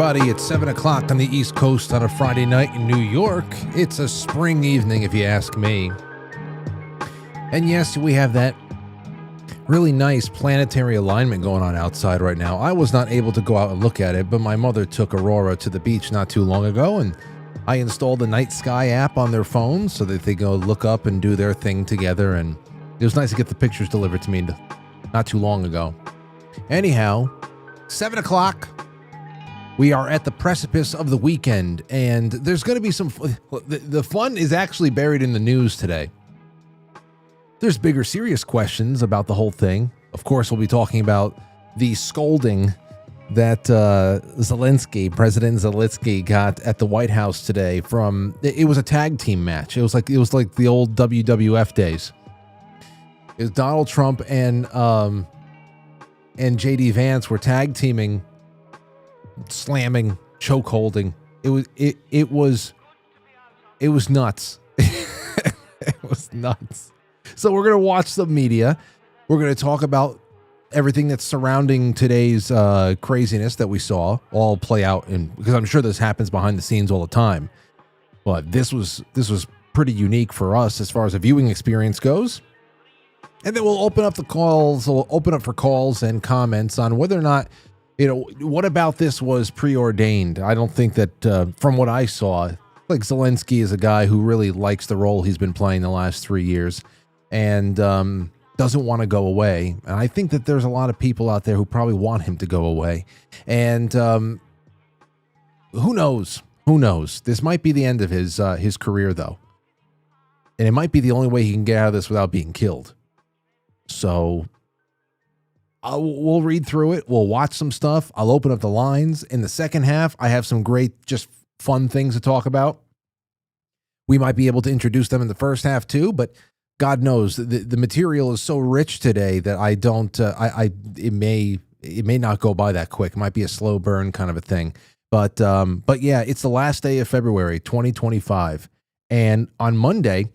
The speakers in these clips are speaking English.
everybody. It's 7 o'clock on the East Coast on a Friday night in New York. It's a spring evening, if you ask me. And yes, we have that really nice planetary alignment going on outside right now. I was not able to go out and look at it, but my mother took Aurora to the beach not too long ago, and I installed the Night Sky app on their phones so that they go look up and do their thing together, and it was nice to get the pictures delivered to me not too long ago. Anyhow, 7 o'clock. We are at the precipice of the weekend, and there's going to be some... The fun is actually buried in the news today. There's bigger, serious questions about the whole thing. Of course, we'll be talking about the scolding that Zelenskyy, President Zelenskyy, got at the White House today from... It was a tag team match. It was like the old WWF days. It was Donald Trump and J.D. Vance were tag teaming, slamming, choke holding. It was nuts. It was nuts. So we're gonna watch some media. We're gonna talk about everything that's surrounding today's craziness that we saw all play out, because I'm sure this happens behind the scenes all the time. But this was pretty unique for us as far as a viewing experience goes. And then we'll open up the calls. We'll open up for calls and comments on whether or not, what about this was preordained. I don't think that, from what I saw, like Zelenskyy is a guy who really likes the role he's been playing the last 3 years and doesn't want to go away. And I think that there's a lot of people out there who probably want him to go away. And who knows? Who knows? This might be the end of his career, though. And it might be the only way he can get out of this without being killed. So we'll read through it. We'll watch some stuff. I'll open up the lines. In the second half, I have some great, just fun things to talk about. We might be able to introduce them in the first half too, but God knows the material is so rich today that I don't, it may not go by that quick. It might be a slow burn kind of a thing. But yeah, it's the last day of February, 2025. And on Monday,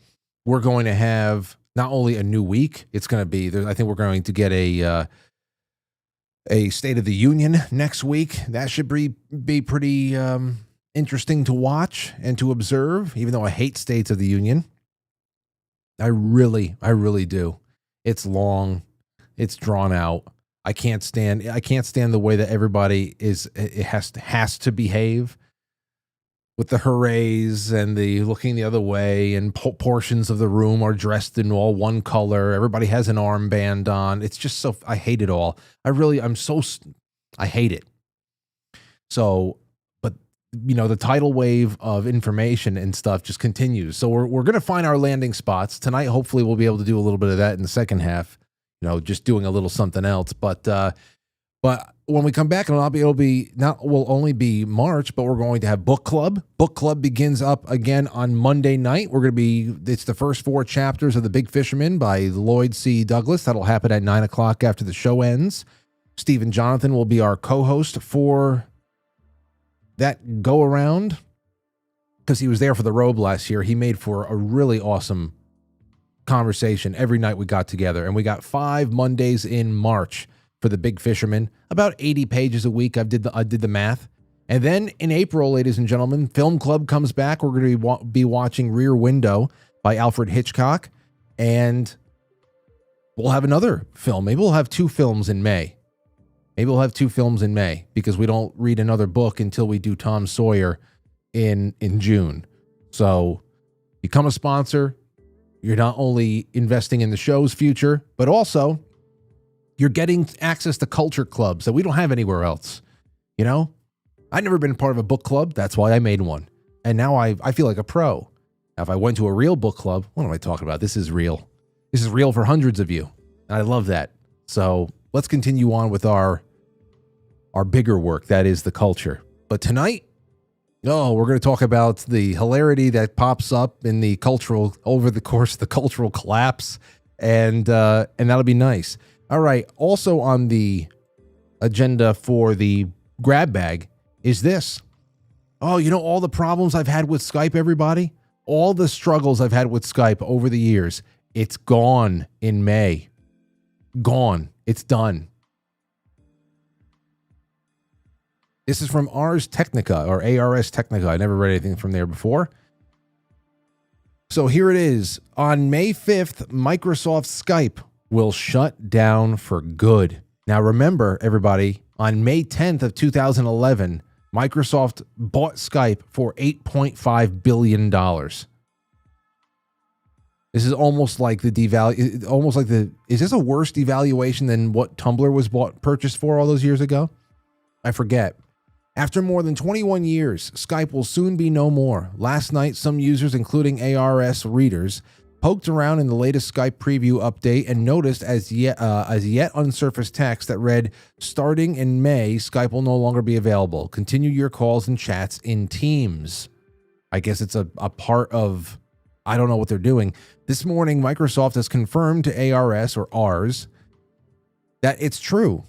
we're going to have not only a new week, it's going to be, I think we're going to get a State of the Union next week. That should be pretty interesting to watch and to observe, even though I hate States of the Union. I really do. It's long. It's drawn out. I can't stand the way that everybody has to behave, with the hoorays and the looking the other way, and portions of the room are dressed in all one color. Everybody has an armband on. It's just so, I hate it all. I hate it. So, but the tidal wave of information and stuff just continues. So we're going to find our landing spots tonight. Hopefully we'll be able to do a little bit of that in the second half, just doing a little something else. But when we come back, will only be March, but we're going to have book club. Book club begins up again on Monday night. It's the first 4 chapters of The Big Fisherman by Lloyd C. Douglas. That'll happen at 9 o'clock after the show ends. Stephen Jonathan will be our co-host for that go around, because he was there for the robe last year. He made for a really awesome conversation every night we got together, and we got 5 Mondays in March for The Big Fisherman, about 80 pages a week. I did the math. And then in April, ladies and gentlemen, Film Club comes back. We're going to be watching Rear Window by Alfred Hitchcock, and we'll have another film. Maybe we'll have 2 films in May. Because we don't read another book until we do Tom Sawyer in June. So become a sponsor. You're not only investing in the show's future, but also you're getting access to culture clubs that we don't have anywhere else. I've never been part of a book club. That's why I made one. And now I feel like a pro. Now, if I went to a real book club, what am I talking about? This is real. This is real for hundreds of you. And I love that. So let's continue on with our bigger work. That is the culture. But tonight, we're going to talk about the hilarity that pops up in the over the course of the cultural collapse. And that'll be nice. All right. Also on the agenda for the grab bag is this. All the problems I've had with Skype, everybody, all the struggles I've had with Skype over the years, it's gone in May. Gone. It's done. This is from Ars Technica or ARS Technica. I never read anything from there before. So here it is. On May 5th, Microsoft Skype will shut down for good. Now remember, everybody, on May 10th of 2011, Microsoft bought Skype for $8.5 billion. This is almost like is this a worse devaluation than what Tumblr was purchased for all those years ago? I forget. After more than 21 years, Skype will soon be no more. Last night, some users, including ARS readers, poked around in the latest Skype preview update and noticed as yet unsurfaced text that read, "Starting in May, Skype will no longer be available. Continue your calls and chats in Teams." I guess it's a part of, I don't know what they're doing. This morning, Microsoft has confirmed to ARS or Ars that it's true.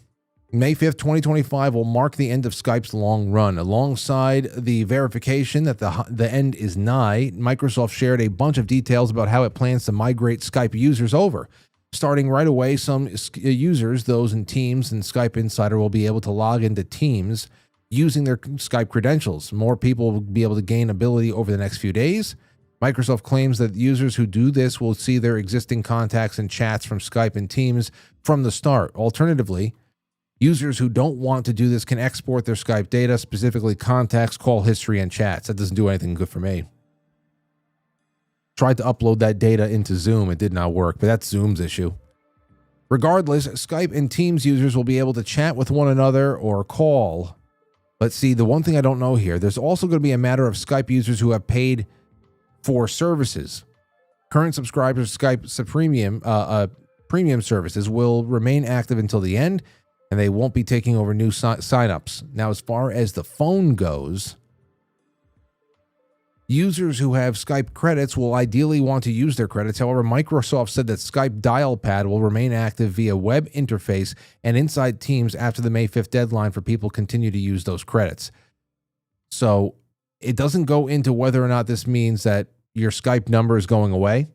May 5th, 2025 will mark the end of Skype's long run. Alongside the verification that the end is nigh, Microsoft shared a bunch of details about how it plans to migrate Skype users over. Starting right away, some users, those in Teams and Skype Insider, will be able to log into Teams using their Skype credentials. More people will be able to gain ability over the next few days. Microsoft claims that users who do this will see their existing contacts and chats from Skype and Teams from the start. Alternatively, users who don't want to do this can export their Skype data, specifically contacts, call history, and chats. That doesn't do anything good for me. Tried to upload that data into Zoom. It did not work, but that's Zoom's issue. Regardless, Skype and Teams users will be able to chat with one another or call. But see, the one thing I don't know here, there's also going to be a matter of Skype users who have paid for services. Current subscribers to Skype premium services will remain active until the end, and they won't be taking over new signups. Now, as far as the phone goes, users who have Skype credits will ideally want to use their credits. However, Microsoft said that Skype Dial Pad will remain active via web interface and inside Teams after the May 5th deadline for people to continue to use those credits. So it doesn't go into whether or not this means that your Skype number is going away.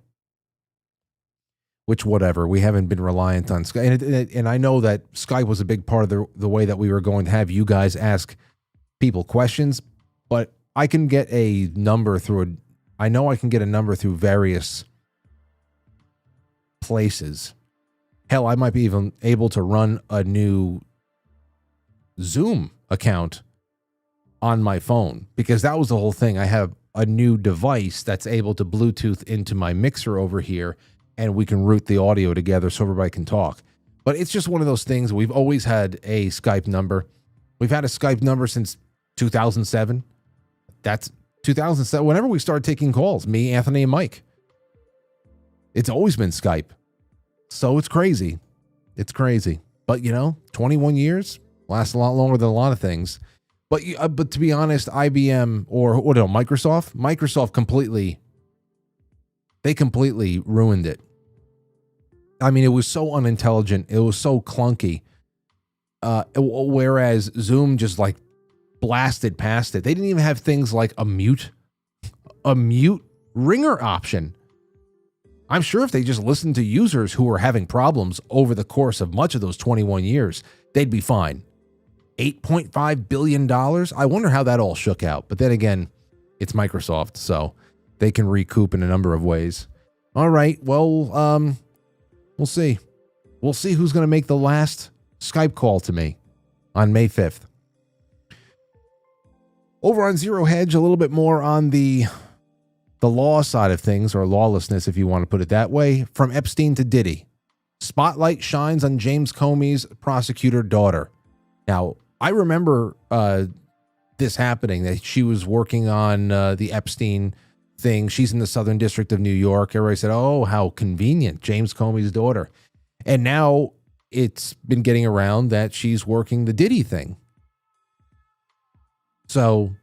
Which, whatever, we haven't been reliant on Skype. And I know that Skype was a big part of the way that we were going to have you guys ask people questions, but I can get a number I know I can get a number through various places. Hell, I might be even able to run a new Zoom account on my phone, because that was the whole thing. I have a new device that's able to Bluetooth into my mixer over here, and we can route the audio together so everybody can talk. But it's just one of those things. We've always had a Skype number. We've had a Skype number since 2007. That's 2007. Whenever we started taking calls, me, Anthony, and Mike. It's always been Skype. So it's crazy. It's crazy. But, 21 years lasts a lot longer than a lot of things. But to be honest, IBM Microsoft completely ruined it. I mean, it was so unintelligent. It was so clunky. Whereas Zoom just blasted past it. They didn't even have things like a mute ringer option. I'm sure if they just listened to users who were having problems over the course of much of those 21 years, they'd be fine. $8.5 billion. I wonder how that all shook out. But then again, it's Microsoft, so they can recoup in a number of ways. All right. Well, we'll see. We'll see who's going to make the last Skype call to me on May 5th. Over on Zero Hedge, a little bit more on the law side of things, or lawlessness, if you want to put it that way. From Epstein to Diddy. Spotlight shines on James Comey's prosecutor daughter. Now, I remember this happening, that she was working on the Epstein thing. She's in the Southern District of New York. Everybody said, oh, how convenient, James Comey's daughter. And now it's been getting around that she's working the Diddy thing. So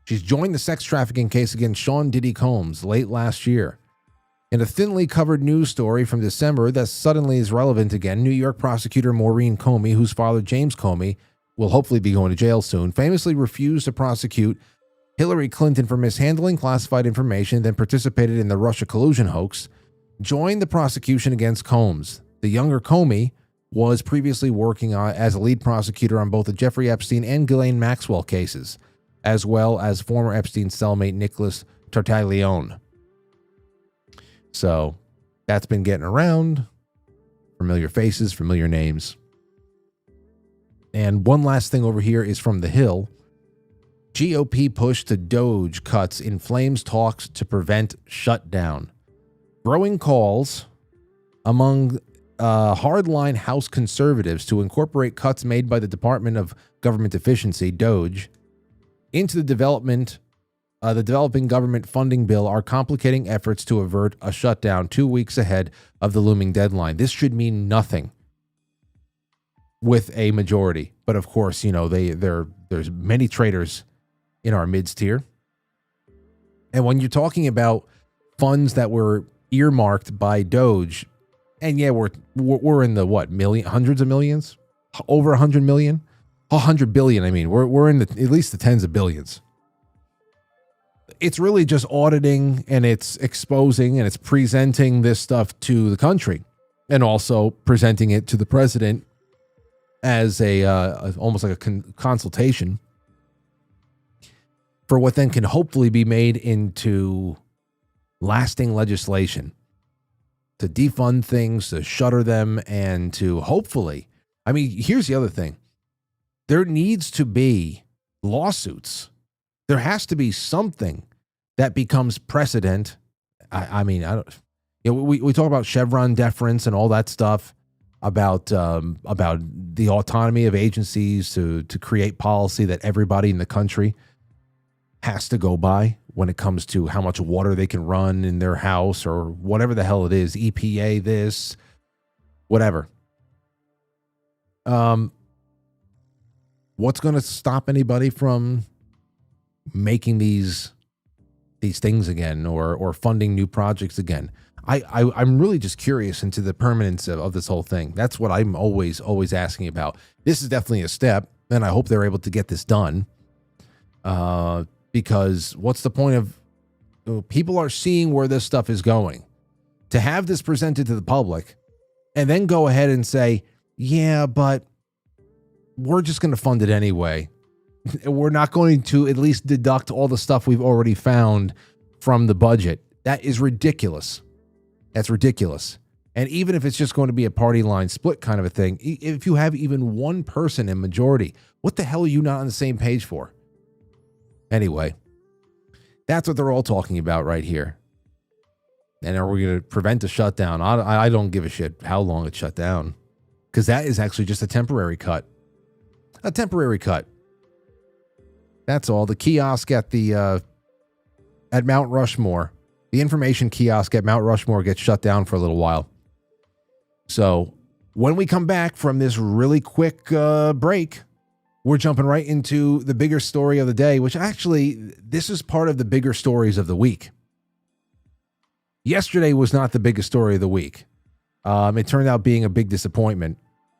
she's joined the sex trafficking case against Sean Diddy Combs late last year. In a thinly covered news story from December that suddenly is relevant again, New York prosecutor Maureen Comey, whose father James Comey will hopefully be going to jail soon, famously refused to prosecute Hillary Clinton for mishandling classified information, then participated in the Russia collusion hoax, joined the prosecution against Combs. The younger Comey, was previously working as a lead prosecutor on both the Jeffrey Epstein and Ghislaine Maxwell cases, as well as former Epstein cellmate Nicholas Tartaglione. So that's been getting around. Familiar faces, familiar names. And one last thing over here is from The Hill. GOP push to Doge cuts inflames talks to prevent shutdown. Growing calls among hardline House conservatives to incorporate cuts made by the Department of Government Efficiency, Doge, into the developing government funding bill are complicating efforts to avert a shutdown 2 weeks ahead of the looming deadline. This should mean nothing with a majority, but of course, there's many traitors in our midst here. And when you're talking about funds that were earmarked by Doge, and yeah, we're in the hundreds of millions, over 100 million, 100 billion. I mean, we're in at least the tens of billions. It's really just auditing, and it's exposing, and it's presenting this stuff to the country, and also presenting it to the president as almost like a consultation for what then can hopefully be made into lasting legislation to defund things, to shutter them, and to hopefully, here's the other thing. There needs to be lawsuits. There has to be something that becomes precedent. We talk about Chevron deference and all that stuff about the autonomy of agencies to create policy that everybody in the country has to go by when it comes to how much water they can run in their house or whatever the hell it is, EPA, this, whatever. What's going to stop anybody from making these things again or funding new projects again? I'm really just curious into the permanence of this whole thing. That's what I'm always asking about. This is definitely a step, and I hope they're able to get this done. Because what's the point of people are seeing where this stuff is going? To have this presented to the public and then go ahead and say, yeah, but we're just going to fund it anyway. We're not going to at least deduct all the stuff we've already found from the budget. That is ridiculous. That's ridiculous. And even if it's just going to be a party line split kind of a thing, if you have even one person in majority, what the hell are you not on the same page for? Anyway, that's what they're all talking about right here. And are we going to prevent a shutdown? I don't give a shit how long it's shut down, because that is actually just a temporary cut. A temporary cut. That's all. The kiosk at Mount Rushmore, the information kiosk at Mount Rushmore gets shut down for a little while. So when we come back from this really quick break, we're jumping right into the bigger story of the day, which actually, this is part of the bigger stories of the week. Yesterday was not the biggest story of the week. It turned out being a big disappointment,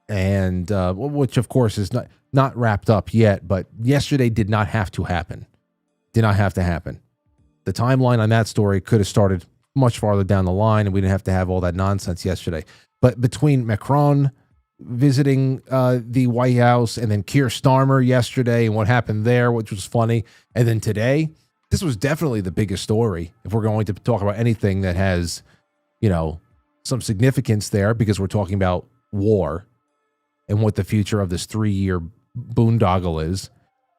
and which, of course, is not wrapped up yet, but yesterday did not have to happen. Did not have to happen. The timeline on that story could have started much farther down the line, and we didn't have to have all that nonsense yesterday. But between Macron visiting the White House, and then Keir Starmer yesterday and what happened there, which was funny, and then today, this was definitely the biggest story if we're going to talk about anything that has, some significance there, because we're talking about war and what the future of this 3-year boondoggle is,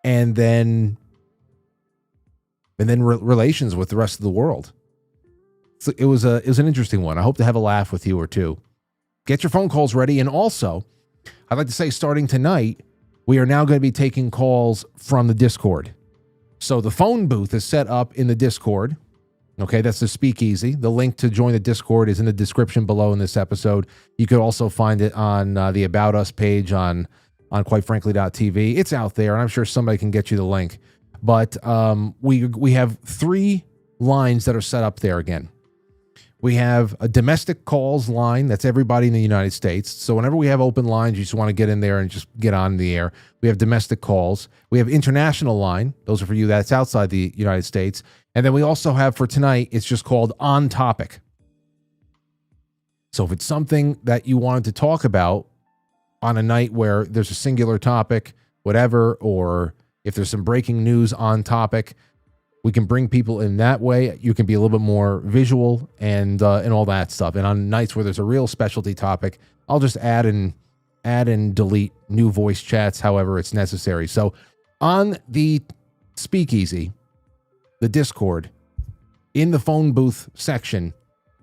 and then relations with the rest of the world. So it was an interesting one. I hope to have a laugh with you or two. Get your phone calls ready. And also, I'd like to say, starting tonight, we are now going to be taking calls from the Discord. So the phone booth is set up in the Discord. Okay, that's the speakeasy. The link to join the Discord is in the description below in this episode. You could also find it on the About Us page on quitefrankly.tv. It's out there, and I'm sure somebody can get you the link. But we have 3 lines that are set up there again. We have a domestic calls line. That's everybody in the United States. So whenever we have open lines, you just want to get in there and just get on the air. We have domestic calls. We have international line. Those are for you that's outside the United States. And then we also have, for tonight, it's just called On Topic. So if it's something that you wanted to talk about on a night where there's a singular topic, whatever, or if there's some breaking news on topic, we can bring people in that way. You can be a little bit more visual and all that stuff. And on nights where there's a real specialty topic, I'll just add and delete new voice chats, however it's necessary. So on the Speakeasy, the Discord, in the phone booth section,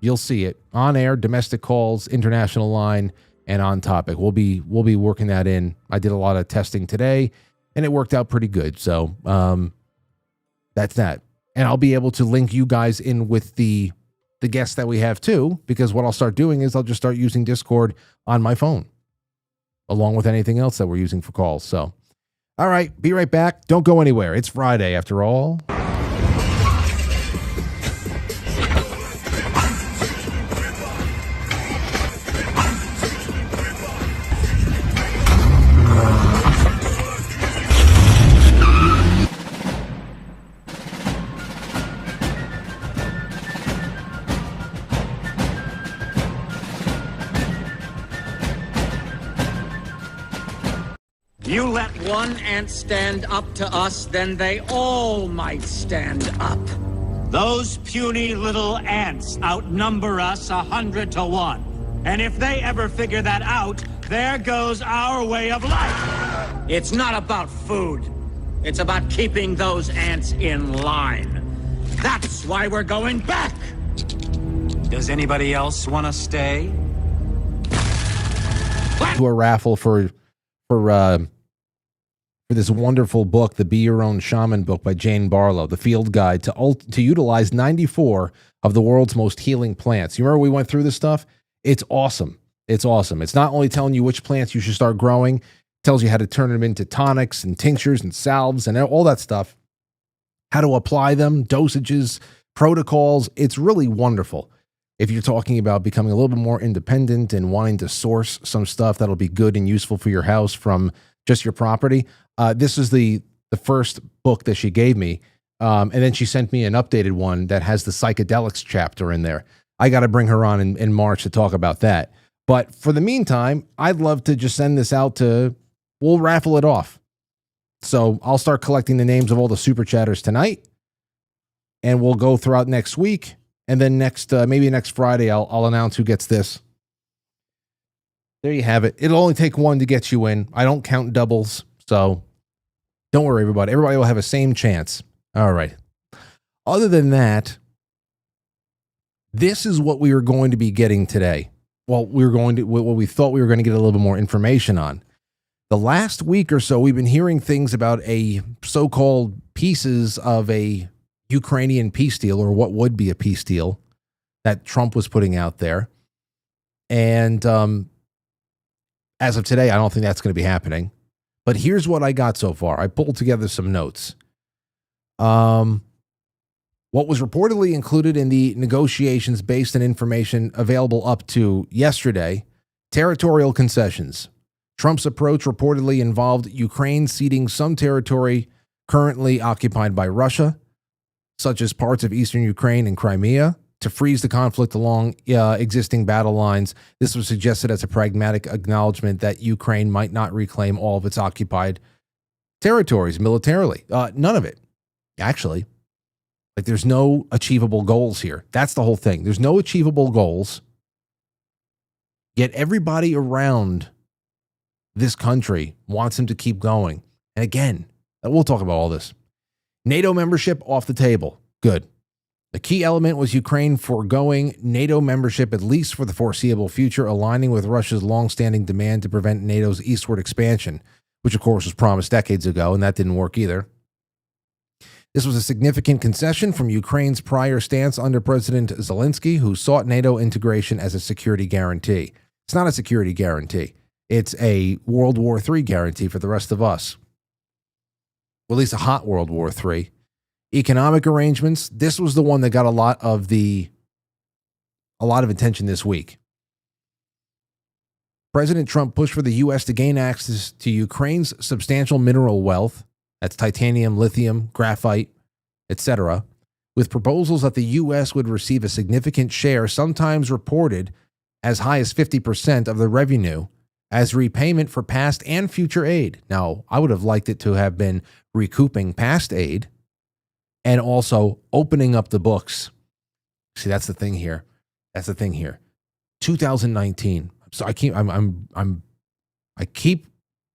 you'll see it on air, domestic calls, international line, and on topic. We'll be working that in. I did a lot of testing today, and it worked out pretty good. So that's that. And I'll be able to link you guys in with the guests that we have too, because what I'll start doing is I'll just start using Discord on my phone, along with anything else that we're using for calls. So, all right, be right back. Don't go anywhere. It's Friday after all. You let one ant stand up to us, then they all might stand up. Those puny little ants outnumber us 100 to 1. And if they ever figure that out, there goes our way of life. It's not about food. It's about keeping those ants in line. That's why we're going back. Does anybody else want to stay? To a raffle for this wonderful book, the Be Your Own Shaman book by Jane Barlow, the field guide to utilize 94 of the world's most healing plants. You remember we went through this stuff? It's awesome. It's awesome. It's not only telling you which plants you should start growing, it tells you how to turn them into tonics and tinctures and salves and all that stuff, how to apply them, dosages, protocols. It's really wonderful. If you're talking about becoming a little bit more independent and wanting to source some stuff that'll be good and useful for your house from just your property, this is the first book that she gave me. And then she sent me an updated one that has the psychedelics chapter in there. I got to bring her on in March to talk about that. But for the meantime, I'd love to just send this out we'll raffle it off. So I'll start collecting the names of all the super chatters tonight, and we'll go throughout next week. And then maybe next Friday, I'll announce who gets this. There you have it. It'll only take one to get you in. I don't count doubles, so don't worry, everybody. Everybody will have a same chance. All right. Other than that, this is what we were going to be getting today. Well, what we thought we were going to get a little bit more information on. The last week or so, we've been hearing things about a so-called pieces of a Ukrainian peace deal, or what would be a peace deal that Trump was putting out there. And as of today, I don't think that's going to be happening. But here's what I got so far. I pulled together some notes. What was reportedly included in the negotiations based on information available up to yesterday, territorial concessions. Trump's approach reportedly involved Ukraine ceding some territory currently occupied by Russia, such as parts of eastern Ukraine and Crimea, to freeze the conflict along existing battle lines. This was suggested as a pragmatic acknowledgement that Ukraine might not reclaim all of its occupied territories militarily. None of it, actually. Like, there's no achievable goals here. That's the whole thing. There's no achievable goals, yet everybody around this country wants him to keep going. And again, we'll talk about all this. NATO membership off the table. Good. The key element was Ukraine foregoing NATO membership, at least for the foreseeable future, aligning with Russia's longstanding demand to prevent NATO's eastward expansion, which of course was promised decades ago, and that didn't work either. This was a significant concession from Ukraine's prior stance under President Zelensky, who sought NATO integration as a security guarantee. It's not a security guarantee. It's a World War III guarantee for the rest of us. Or at least a hot World War III. Economic arrangements. This was the one that got a lot of attention this week. President Trump pushed for the U.S. to gain access to Ukraine's substantial mineral wealth, that's titanium, lithium, graphite, etc., with proposals that the U.S. would receive a significant share, sometimes reported as high as 50% of the revenue as repayment for past and future aid. Now, I would have liked it to have been recouping past aid and also opening up the books. See, that's the thing here. 2019. So I keep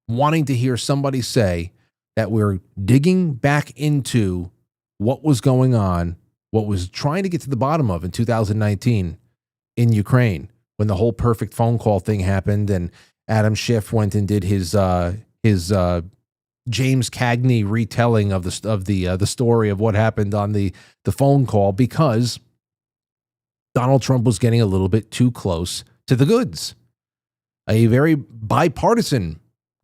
wanting to hear somebody say that we're digging back into what was going on, what was trying to get to the bottom of in 2019 in Ukraine when the whole perfect phone call thing happened and Adam Schiff went and did his James Cagney retelling of the story of what happened on the phone call because Donald Trump was getting a little bit too close to the goods, a very bipartisan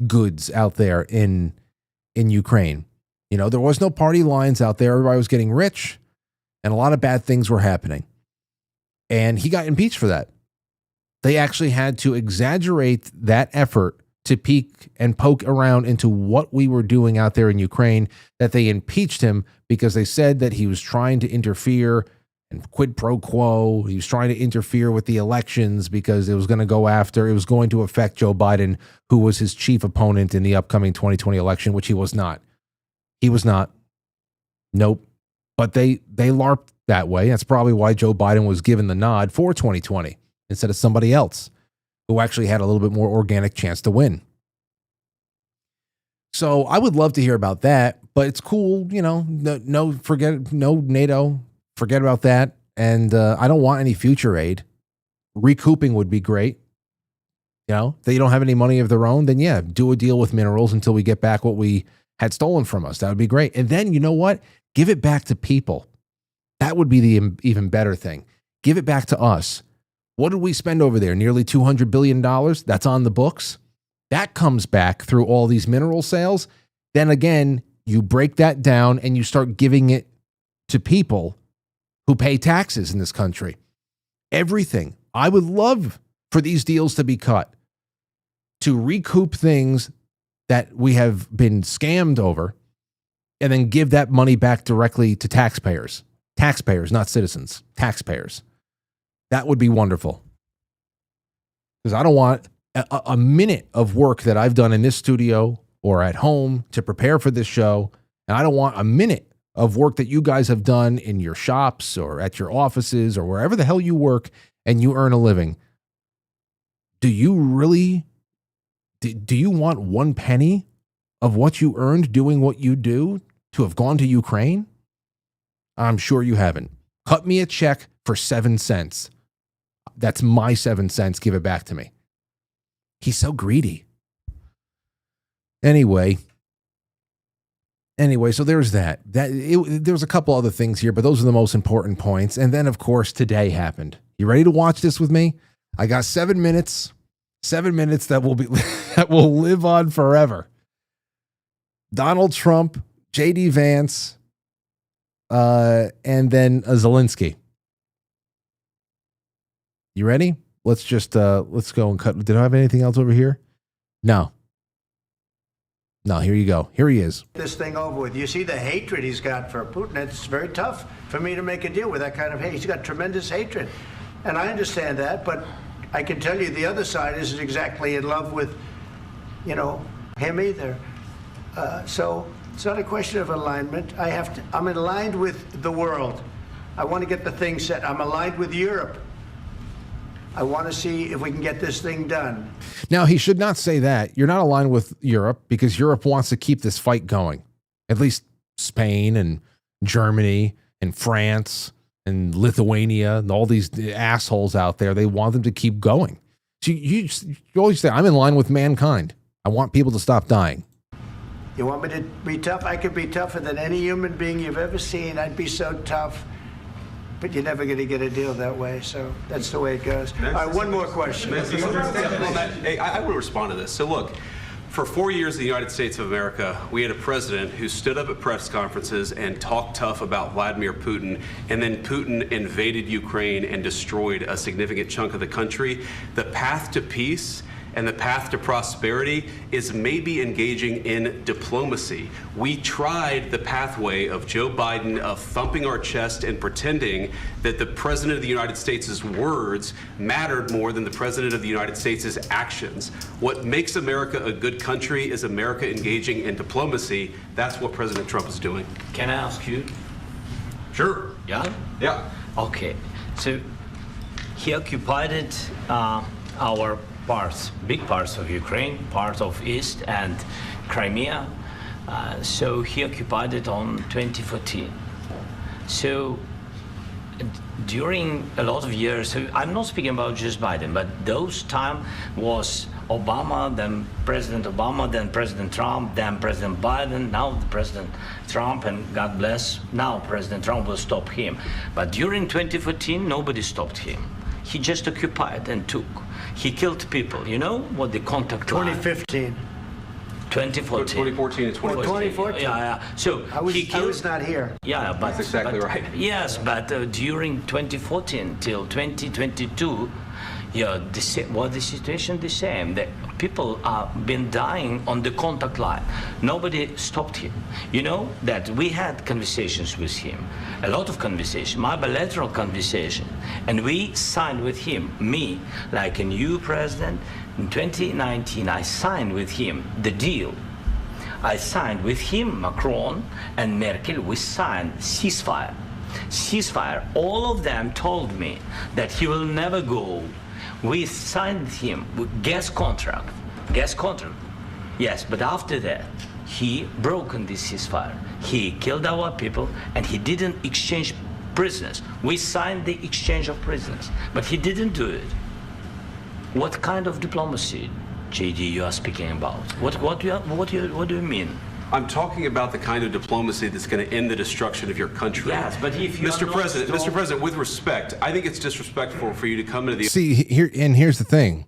goods out there in Ukraine. You know, there was no party lines out there. Everybody was getting rich and a lot of bad things were happening. And he got impeached for that. They actually had to exaggerate that effort to peek and poke around into what we were doing out there in Ukraine, that they impeached him because they said that he was trying to interfere and quid pro quo. He was trying to interfere with the elections because it was going to affect Joe Biden, who was his chief opponent in the upcoming 2020 election, which he was not. He was not. Nope. But they LARPed that way. That's probably why Joe Biden was given the nod for 2020 instead of somebody else who actually had a little bit more organic chance to win. So I would love to hear about that, but it's cool, you know, no NATO, forget about that. And I don't want any future aid. Recouping would be great. You know, if they don't have any money of their own, then yeah, do a deal with minerals until we get back what we had stolen from us. That would be great. And then, you know what? Give it back to people. That would be the even better thing. Give it back to us. What did we spend over there? Nearly $200 billion. That's on the books. That comes back through all these mineral sales. Then again, you break that down and you start giving it to people who pay taxes in this country. Everything. I would love for these deals to be cut, to recoup things that we have been scammed over, and then give that money back directly to taxpayers. Taxpayers, not citizens. Taxpayers. That would be wonderful. Because I don't want a minute of work that I've done in this studio or at home to prepare for this show. And I don't want a minute of work that you guys have done in your shops or at your offices or wherever the hell you work and you earn a living. Do you really, do you want 1 penny of what you earned doing what you do to have gone to Ukraine? I'm sure you haven't. Cut me a check for 7 cents. That's my 7 cents. Give it back to me. He's so greedy. Anyway, so there's that. There's a couple other things here, but those are the most important points. And then, of course, today happened. You ready to watch this with me? I got 7 minutes. 7 minutes that will live on forever. Donald Trump, J.D. Vance, and then Zelenskyy. You ready? Let's go and cut. Did I have anything else over here? No, here you go. Here he is. This thing over with. You see the hatred he's got for Putin. It's very tough for me to make a deal with that kind of hate. He's got tremendous hatred. And I understand that, but I can tell you the other side isn't exactly in love with, him either. So it's not a question of alignment. I'm aligned with the world. I want to get the thing set. I'm aligned with Europe. I want to see if we can get this thing done. Now, he should not say that. You're not aligned with Europe because Europe wants to keep this fight going. At least Spain and Germany and France and Lithuania and all these assholes out there, they want them to keep going. So you always say, I'm in line with mankind. I want people to stop dying. You want me to be tough? I could be tougher than any human being you've ever seen. I'd be so tough. But you're never going to get a deal that way, so that's the way it goes. All right, one more question. I would respond to this. So look, for 4 years in the United States of America, we had a president who stood up at press conferences and talked tough about Vladimir Putin, and then Putin invaded Ukraine and destroyed a significant chunk of the country. The path to peace And the path to prosperity is maybe engaging in diplomacy. We tried the pathway of Joe Biden of thumping our chest and pretending that the President of the United States' words mattered more than the President of the United States' actions. What makes America a good country is America engaging in diplomacy. That's what President Trump is doing. Can I ask you? Sure. Yeah? Yeah. Okay. So he occupied our parts, big parts of Ukraine, part of East and Crimea. So he occupied it on 2014. So during a lot of years, so I'm not speaking about just Biden, but those time was Obama, then President Obama, then President Trump, then President Biden, now the President Trump, and God bless, now President Trump will stop him. But during 2014, nobody stopped him. He just occupied and took. He killed people. You know what the contact line? 2015. 2014. 2014 and 2014. 2014. Yeah. So I was not here. Yeah, but That's exactly right. Yes, but during 2014 till 2022, yeah, the situation the same. The people have been dying on the contact line. Nobody stopped him. You know that we had conversations with him, a lot of conversations, my bilateral conversation, and we signed with him, me, like a new president. In 2019, I signed with him the deal. I signed with him, Macron and Merkel, we signed ceasefire. Ceasefire. All of them told me that he will never go. We signed him with gas contract. Yes, but after that, he broken this ceasefire. He killed our people and he didn't exchange prisoners. We signed the exchange of prisoners, but he didn't do it. What kind of diplomacy, JD, you are speaking about? What do you mean? I'm talking about the kind of diplomacy that's going to end the destruction of your country. Yes, but if you Mr. President, with respect, I think it's disrespectful for you to come into the here's the thing.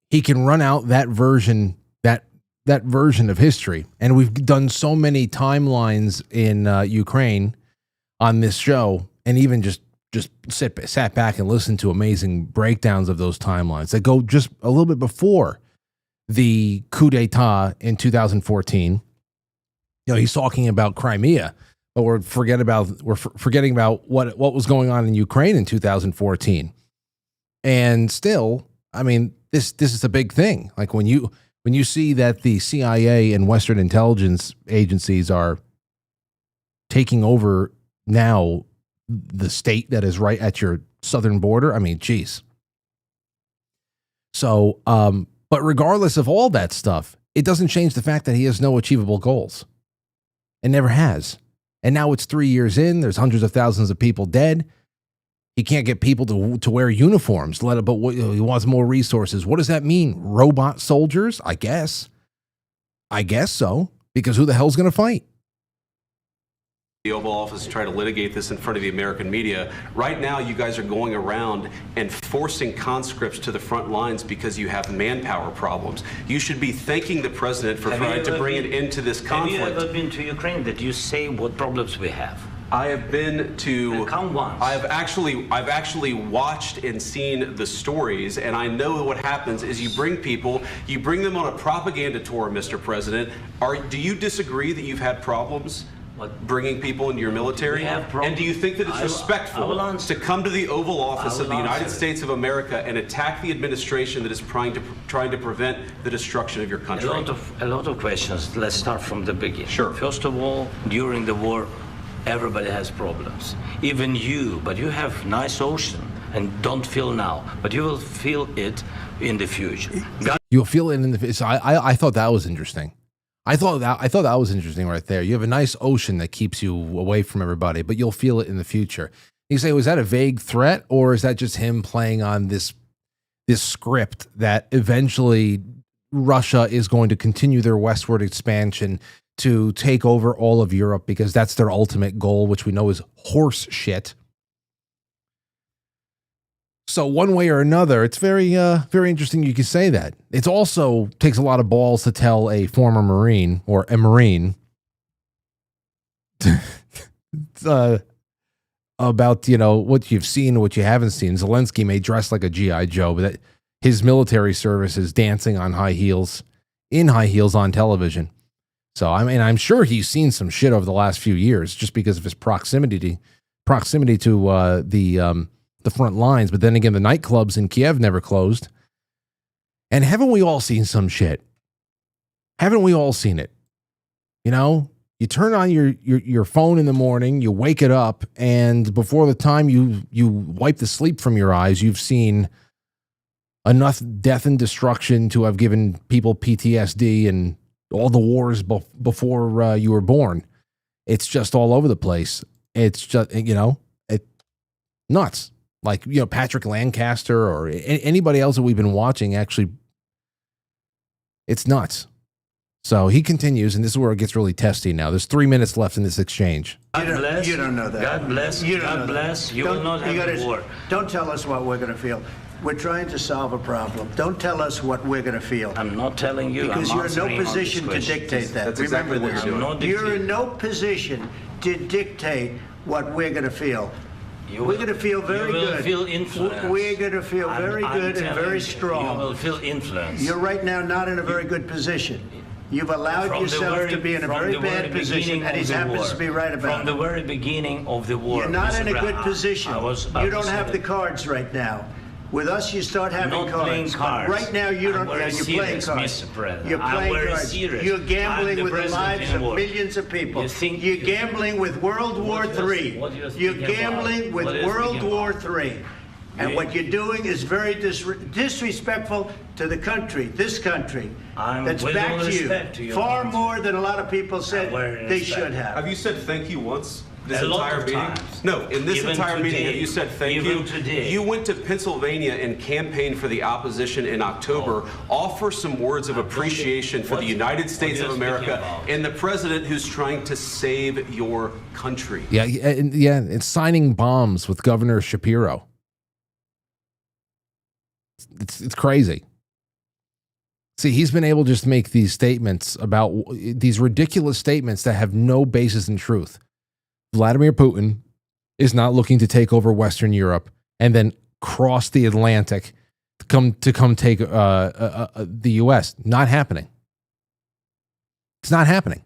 He can run out that version of history, and we've done so many timelines in Ukraine on this show, and even just sat back and listened to amazing breakdowns of those timelines that go just a little bit before the coup d'etat in 2014. You know, he's talking about Crimea, but we're forgetting about what was going on in Ukraine in 2014. And still, I mean, this is a big thing. Like when you see that the CIA and Western intelligence agencies are taking over now the state that is right at your southern border, I mean, geez. So, but regardless of all that stuff, it doesn't change the fact that he has no achievable goals. It never has. And now it's 3 years in. There's hundreds of thousands of people dead. He can't get people to wear uniforms. But he wants more resources. What does that mean? Robot soldiers? I guess so. Because who the hell's going to fight? The Oval Office to try to litigate this in front of the American media. Right now, you guys are going around and forcing conscripts to the front lines because you have manpower problems. You should be thanking the president for trying to bring it into this conflict. Have you ever been to Ukraine that you say what problems we have? I have been to. Come once. I've actually watched and seen the stories, and I know what happens is you bring them on a propaganda tour, Mr. President. Do you disagree that you've had problems? Bringing people into your military? And do you think that it's respectful to come to the Oval Office of the United States of America and attack the administration that is trying to prevent the destruction of your country? A lot of questions. Let's start from the beginning. Sure. First of all, during the war, everybody has problems. Even you, but you have nice ocean and don't feel now, but you will feel it in the future. You'll feel it in the future. So I thought that was interesting. I thought that was interesting right there. You have a nice ocean that keeps you away from everybody, but you'll feel it in the future. You say, was that a vague threat, or is that just him playing on this script that eventually Russia is going to continue their westward expansion to take over all of Europe because that's their ultimate goal, which we know is horse shit. So one way or another, it's very interesting you can say that. It also takes a lot of balls to tell a former Marine or a Marine about, what you've seen, what you haven't seen. Zelensky may dress like a G.I. Joe, but his military services dancing on high heels, in high heels on television. So, I mean, I'm sure he's seen some shit over the last few years just because of his proximity to the front lines. But then again, the nightclubs in Kiev never closed. And haven't we all seen some shit? Haven't we all seen it? You know, you turn on your phone in the morning, you wake it up, and before the time you wipe the sleep from your eyes, you've seen enough death and destruction to have given people PTSD and all the wars before you were born. It's just all over the place. It's just, you know, nuts. Like, you know, Patrick Lancaster or anybody else that we've been watching, actually, it's nuts. So he continues, and this is where it gets really testy now. There's 3 minutes left in this exchange. You don't know that. God bless. God bless. You will not have a war. Don't tell us what we're going to feel. We're trying to solve a problem. Don't tell us what we're going to feel. I'm not telling you. Because you're in no position to dictate that. That's exactly what you're doing. You're in no position to dictate what we're going to feel. We're going to feel very good. You will feel influence. We're going to feel very good and very strong. You will feel influence. You're right now not in a very good position. You've allowed yourself to be in a very bad position, and he happens to be right about it. From the very beginning of the war. You're not in a good position. You don't have the cards right now. With us, you start having not cards. Playing cards. Right now, you don't. You're playing cards. Mr. President. You're playing cards. Serious. You're gambling with the lives of war. millions of people. You're gambling with World War III. You're gambling with World War III. And what you're doing is very disrespectful to the country, this country, that's back to you, far more than a lot of people said they should have. Have you said thank you once? This A entire lot of meeting? times. No, in this Even entire meeting, today. have you said thank Even you? today. You went to Pennsylvania and campaigned for the opposition in October. Offer some words of appreciation for the United States of America and the president who's trying to save your country. Yeah, it's signing bombs with Governor Shapiro. It's crazy. See, he's been able to just make these statements about these ridiculous statements that have no basis in truth. Vladimir Putin is not looking to take over Western Europe and then cross the Atlantic to come take the U.S. Not happening. It's not happening.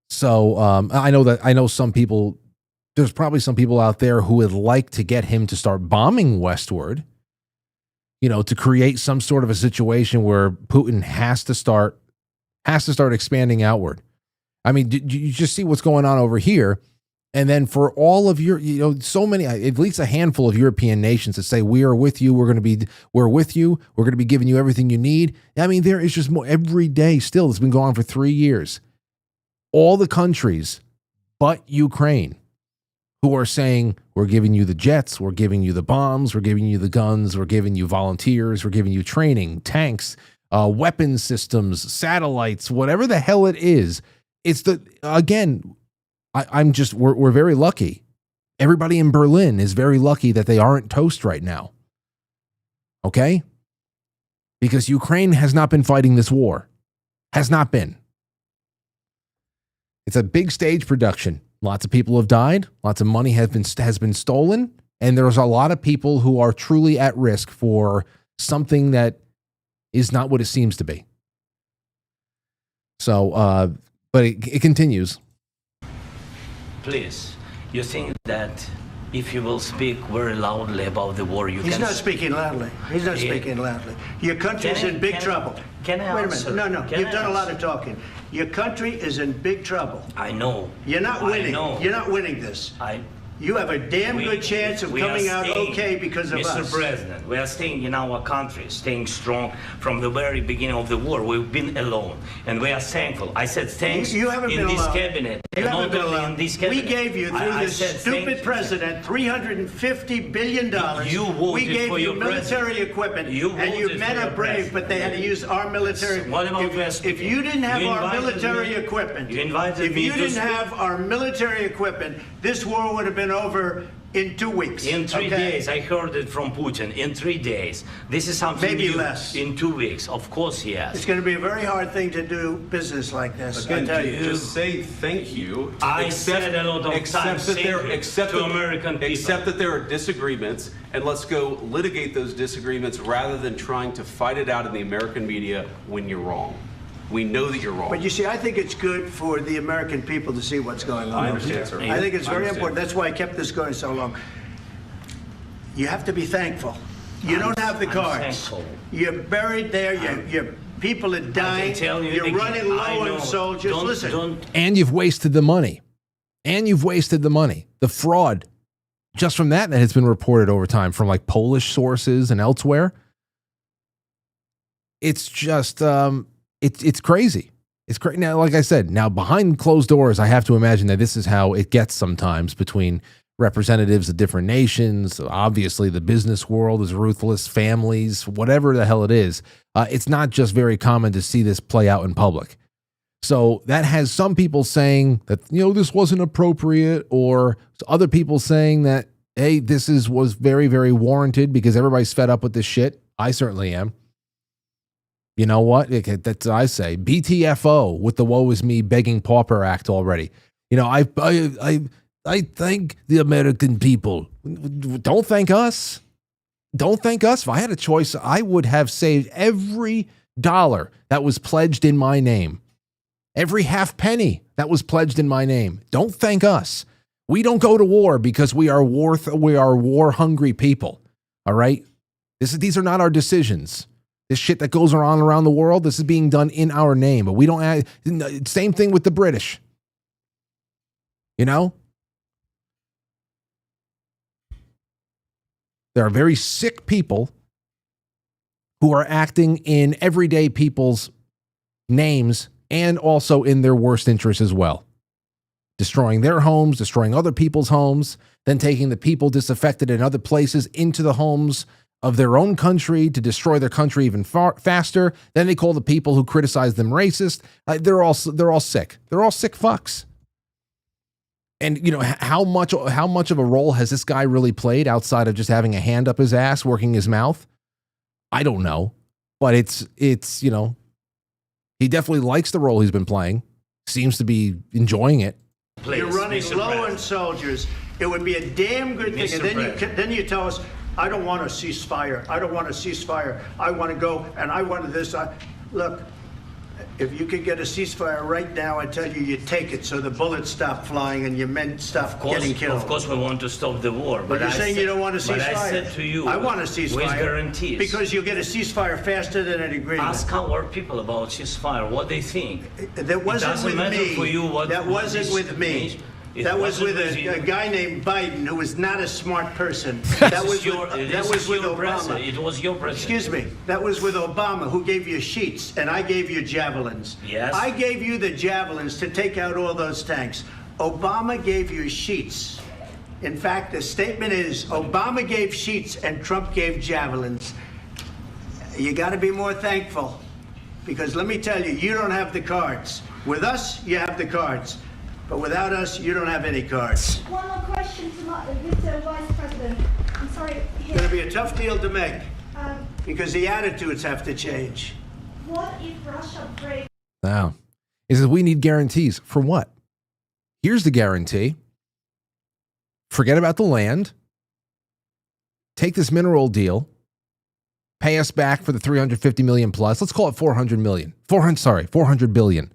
So I know some people. There's probably some people out there who would like to get him to start bombing westward. You know, to create some sort of a situation where Putin has to start expanding outward. I mean, you just see what's going on over here. And then for all of your, you know, so many, at least a handful of European nations that say, we are with you. We're with you. We're going to be giving you everything you need. I mean, there is just more every day still. It's been going on for 3 years. All the countries but Ukraine who are saying, we're giving you the jets, we're giving you the bombs, we're giving you the guns, we're giving you volunteers, we're giving you training, tanks, weapon systems, satellites, whatever the hell it is. It's we're very lucky. Everybody in Berlin is very lucky that they aren't toast right now. Okay? Because Ukraine has not been fighting this war. Has not been. It's a big stage production. Lots of people have died. Lots of money has been stolen. And there's a lot of people who are truly at risk for something that is not what it seems to be. So, but it continues. Please, you think that if you will speak very loudly about the war, He's not speaking loudly. He's not speaking loudly. Your country's in big trouble. Can I Wait a answer? minute. No. Can You've I done a lot answer? of talking. Your country is in big trouble. I know. You're not winning. I know. You're not winning this. You have a damn good chance of coming out okay because of us. Mr. President, we are staying in our country, staying strong from the very beginning of the war. We've been alone, and we are thankful. I said thanks You haven't in been this alone. cabinet. You haven't not been only alone. in this cabinet. We gave you, through this stupid president, $350 billion. You voted we gave for you your military president. equipment, You and you voted men for are your brave, president. but they had to use our military. What about If you didn't have our military equipment, You invited if me you to didn't speak. have our military equipment, this war would have been over in 2 weeks. In 3 days, I heard it from Putin. In 3 days, this is something Maybe new. less. In 2 weeks, of course he has. It's going to be a very hard thing to do business like this. Again, I tell you. just say thank you. I said a lot of times thank you to American people. Accept that there are disagreements, and let's go litigate those disagreements rather than trying to fight it out in the American media when you're wrong. We know that you're wrong. But you see, I think it's good for the American people to see what's going on. I understand, sir. I think it's I very understand. important. That's why I kept this going so long. You have to be thankful. You don't have the I'm cards. thankful. You're buried there. Your people are dying. tell you You're again, running low I know. on soldiers. Listen. Don't And you've wasted the money. The fraud. Just from that has been reported over time from like Polish sources and elsewhere. It's just, it's crazy. It's crazy. Now, like I said, now behind closed doors, I have to imagine that this is how it gets sometimes between representatives of different nations. Obviously, the business world is ruthless, families, whatever the hell it is. It's not just very common to see this play out in public. So that has some people saying that, this wasn't appropriate, or other people saying that, hey, was very, very warranted because everybody's fed up with this shit. I certainly am. You know what? That's what I say. BTFO with the woe is me begging pauper act already. I thank the American people. Don't thank us. Don't thank us. If I had a choice, I would have saved every dollar that was pledged in my name. Every half penny that was pledged in my name. Don't thank us. We don't go to war because we are war hungry people. All right? These are not our decisions. This shit that goes on around the world, this is being done in our name. But we don't same thing with the British. There are very sick people who are acting in everyday people's names and also in their worst interests as well. Destroying their homes, destroying other people's homes, then taking the people disaffected in other places into the homes of their own country to destroy their country even faster. Then they call the people who criticize them racist. They're all sick. They're all sick fucks. And how much of a role has this guy really played outside of just having a hand up his ass, working his mouth? I don't know, but it's he definitely likes the role he's been playing. Seems to be enjoying it. Please, You're running Mr. low President. on soldiers. It would be a damn good thing. Mr. And then you tell us, I don't want a ceasefire. I don't want a ceasefire. I want to go, and I want this. Look, if you could get a ceasefire right now, I tell you take it so the bullets stop flying and your men stop getting killed. Of course, we want to stop the war. But you're saying you don't want a ceasefire. But I said to you, I want a ceasefire. with guarantees. Because you'll get a ceasefire faster than an agreement. Ask our people about ceasefire, what they think. That wasn't with me. For you what that wasn't this with me. means. It That was with wasn't a you. guy named Biden who was not a smart person. That was with Obama. It was your president. Excuse me. That was with Obama, who gave you sheets, and I gave you javelins. Yes. I gave you the javelins to take out all those tanks. Obama gave you sheets. In fact, the statement is Obama gave sheets and Trump gave javelins. You got to be more thankful, because let me tell you, you don't have the cards. With us, you have the cards. But without us, you don't have any cards. One more question to Mr. Vice President. I'm sorry. It's going to be a tough deal to make, Um, because the attitudes have to change. what if Russia breaks? Now, he says we need guarantees. For what? Here's the guarantee. Forget about the land. Take this mineral deal. Pay us back for the 350 million plus. Let's call it 400 million. 400 billion.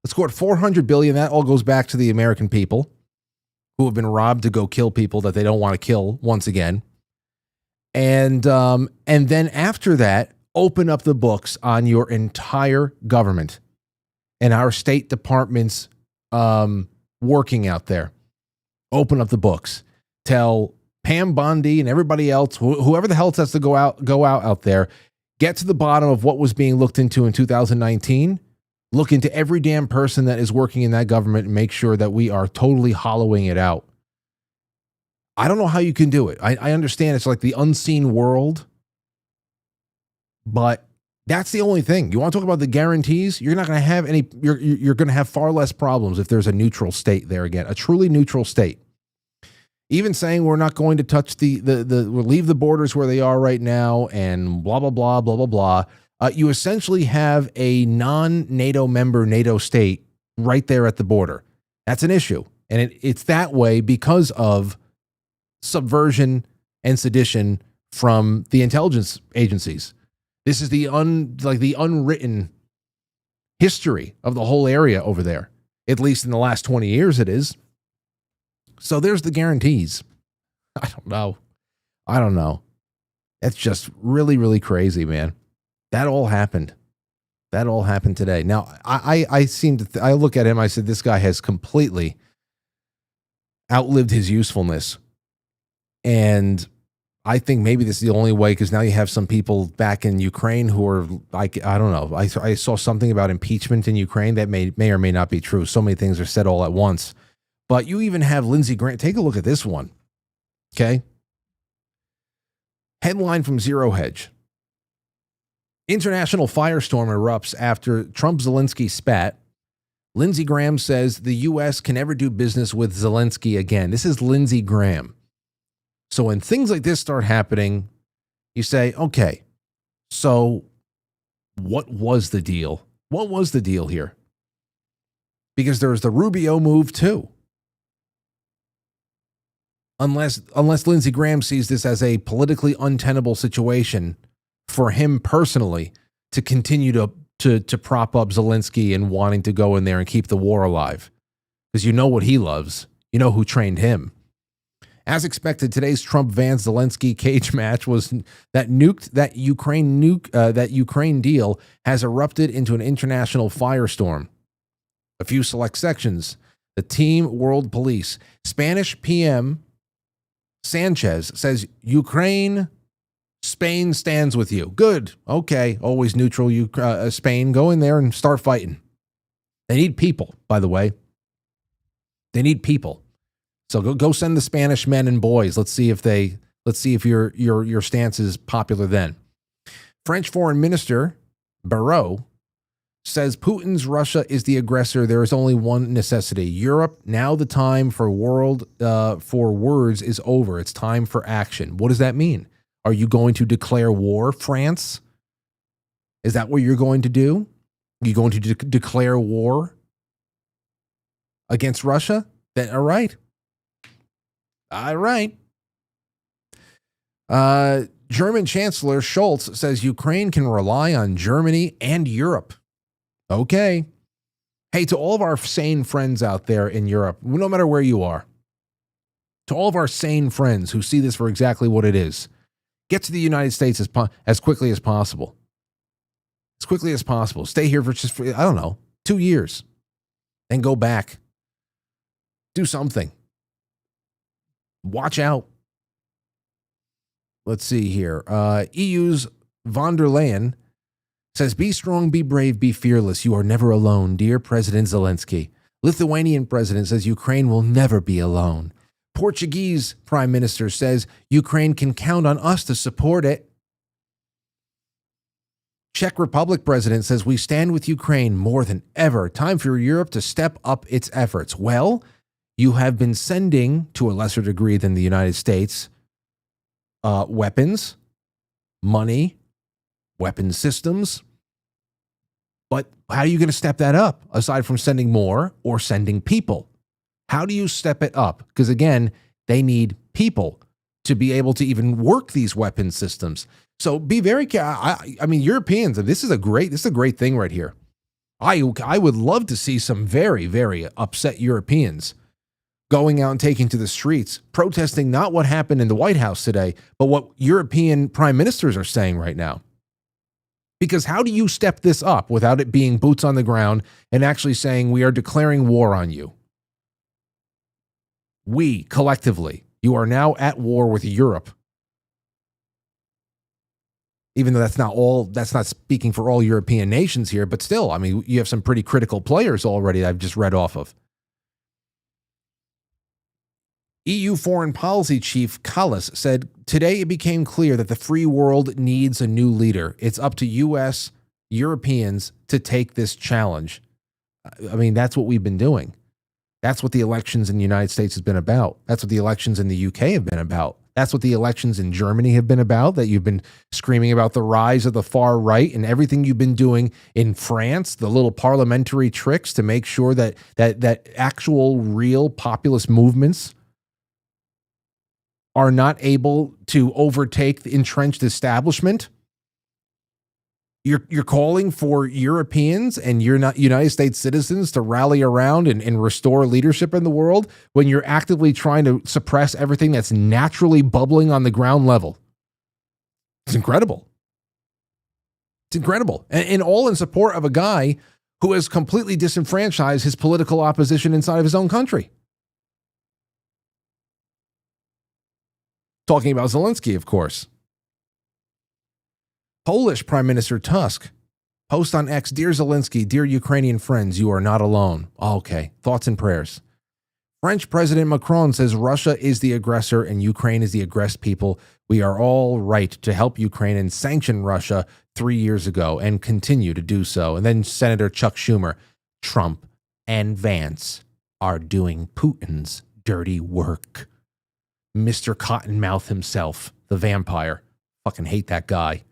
Let's go at 400 billion. That all goes back to the American people who have been robbed to go kill people that they don't want to kill once again. And then after that, open up the books on your entire government and our State Department's working out there. Open up the books. Tell Pam Bondi and everybody else, whoever the hell has to go out there, get to the bottom of what was being looked into in 2019. Look into every damn person that is working in that government and make sure that we are totally hollowing it out. I don't know how you can do it. I understand it's like the unseen world, but that's the only thing. You want to talk about the guarantees? You're not going to have any. You're going to have far less problems if there's a neutral state there again, a truly neutral state. even saying we're not going to touch we'll leave the borders where they are right now and blah, blah, blah, blah, blah, blah. You essentially have a non-NATO member NATO state right there at the border. That's an issue. And it's that way because of subversion and sedition from the intelligence agencies. This is the unwritten history of the whole area over there. At least in the last 20 years it is. So there's the guarantees. I don't know. It's just really, really crazy, man. That all happened. That all happened today. Now, I look at him, I said, this guy has completely outlived his usefulness. And I think maybe this is the only way, because now you have some people back in Ukraine who are like, I don't know. I saw something about impeachment in Ukraine that may or may not be true. So many things are said all at once. But you even have Lindsey Graham. Take a look at this one. Okay. Headline from Zero Hedge. International firestorm erupts after Trump-Zelensky spat. Lindsey Graham says the U.S. can never do business with Zelensky again. This is Lindsey Graham. So when things like this start happening, you say, okay, so what was the deal? What was the deal here? Because there's the Rubio move too. Unless Lindsey Graham sees this as a politically untenable situation for him personally to continue to prop up Zelensky and wanting to go in there and keep the war alive. Because you know what he loves. You know who trained him. As expected, today's Trump-Vance Zelensky cage match was that Ukraine deal has erupted into an international firestorm. A few select sections. The Team World Police. Spanish PM Sanchez says, Ukraine, Spain stands with you. Good. Okay. Always neutral. Spain, go in there and start fighting. They need people, by the way. They need people. So go send the Spanish men and boys. Let's see if your stance is popular then. French Foreign Minister Barrot says Putin's Russia is the aggressor. There is only one necessity. Europe, now the time for words is over. It's time for action. What does that mean? Are you going to declare war, France? Is that what you're going to do? Are you going to declare war against Russia? Then, all right. All right. German Chancellor Scholz says Ukraine can rely on Germany and Europe. Okay. Hey, to all of our sane friends out there in Europe, no matter where you are, to all of our sane friends who see this for exactly what it is, get to the United States as quickly as possible. As quickly as possible. Stay here for 2 years. Then go back. Do something. Watch out. Let's see here. EU's von der Leyen says, be strong, be brave, be fearless. You are never alone, dear President Zelensky. Lithuanian president says Ukraine will never be alone. Portuguese prime minister says Ukraine can count on us to support it. Czech Republic president says we stand with Ukraine more than ever. Time for Europe to step up its efforts. Well, you have been sending, to a lesser degree than the United States, weapons, money, weapon systems. But how are you going to step that up, aside from sending more or sending people? How do you step it up? Because again, they need people to be able to even work these weapon systems. So be very careful. I mean, Europeans, this is a great thing right here. I would love to see some very, very upset Europeans going out and taking to the streets, protesting not what happened in the White House today, but what European prime ministers are saying right now. Because how do you step this up without it being boots on the ground and actually saying we are declaring war on you? We, collectively, you are now at war with Europe. Even though that's not speaking for all European nations here, but still, I mean, you have some pretty critical players already I've just read off of. EU Foreign Policy Chief Kallas said, today it became clear that the free world needs a new leader. It's up to U.S. Europeans to take this challenge. I mean, that's what we've been doing. That's what the elections in the United States has been about. That's what the elections in the UK have been about. That's what the elections in Germany have been about, that you've been screaming about the rise of the far right and everything you've been doing in France, the little parliamentary tricks to make sure that actual real populist movements are not able to overtake the entrenched establishment. You're calling for Europeans and you're not United States citizens to rally around and restore leadership in the world when you're actively trying to suppress everything that's naturally bubbling on the ground level. It's incredible. It's incredible. And all in support of a guy who has completely disenfranchised his political opposition inside of his own country. Talking about Zelenskyy, of course. Polish Prime Minister Tusk, post on X, Dear Zelenskyy, dear Ukrainian friends, you are not alone. Oh, okay, thoughts and prayers. French President Macron says Russia is the aggressor and Ukraine is the aggressed people. We are all right to help Ukraine and sanction Russia 3 years ago and continue to do so. And then Senator Chuck Schumer, Trump and Vance are doing Putin's dirty work. Mr. Cottonmouth himself, the vampire. Fucking hate that guy.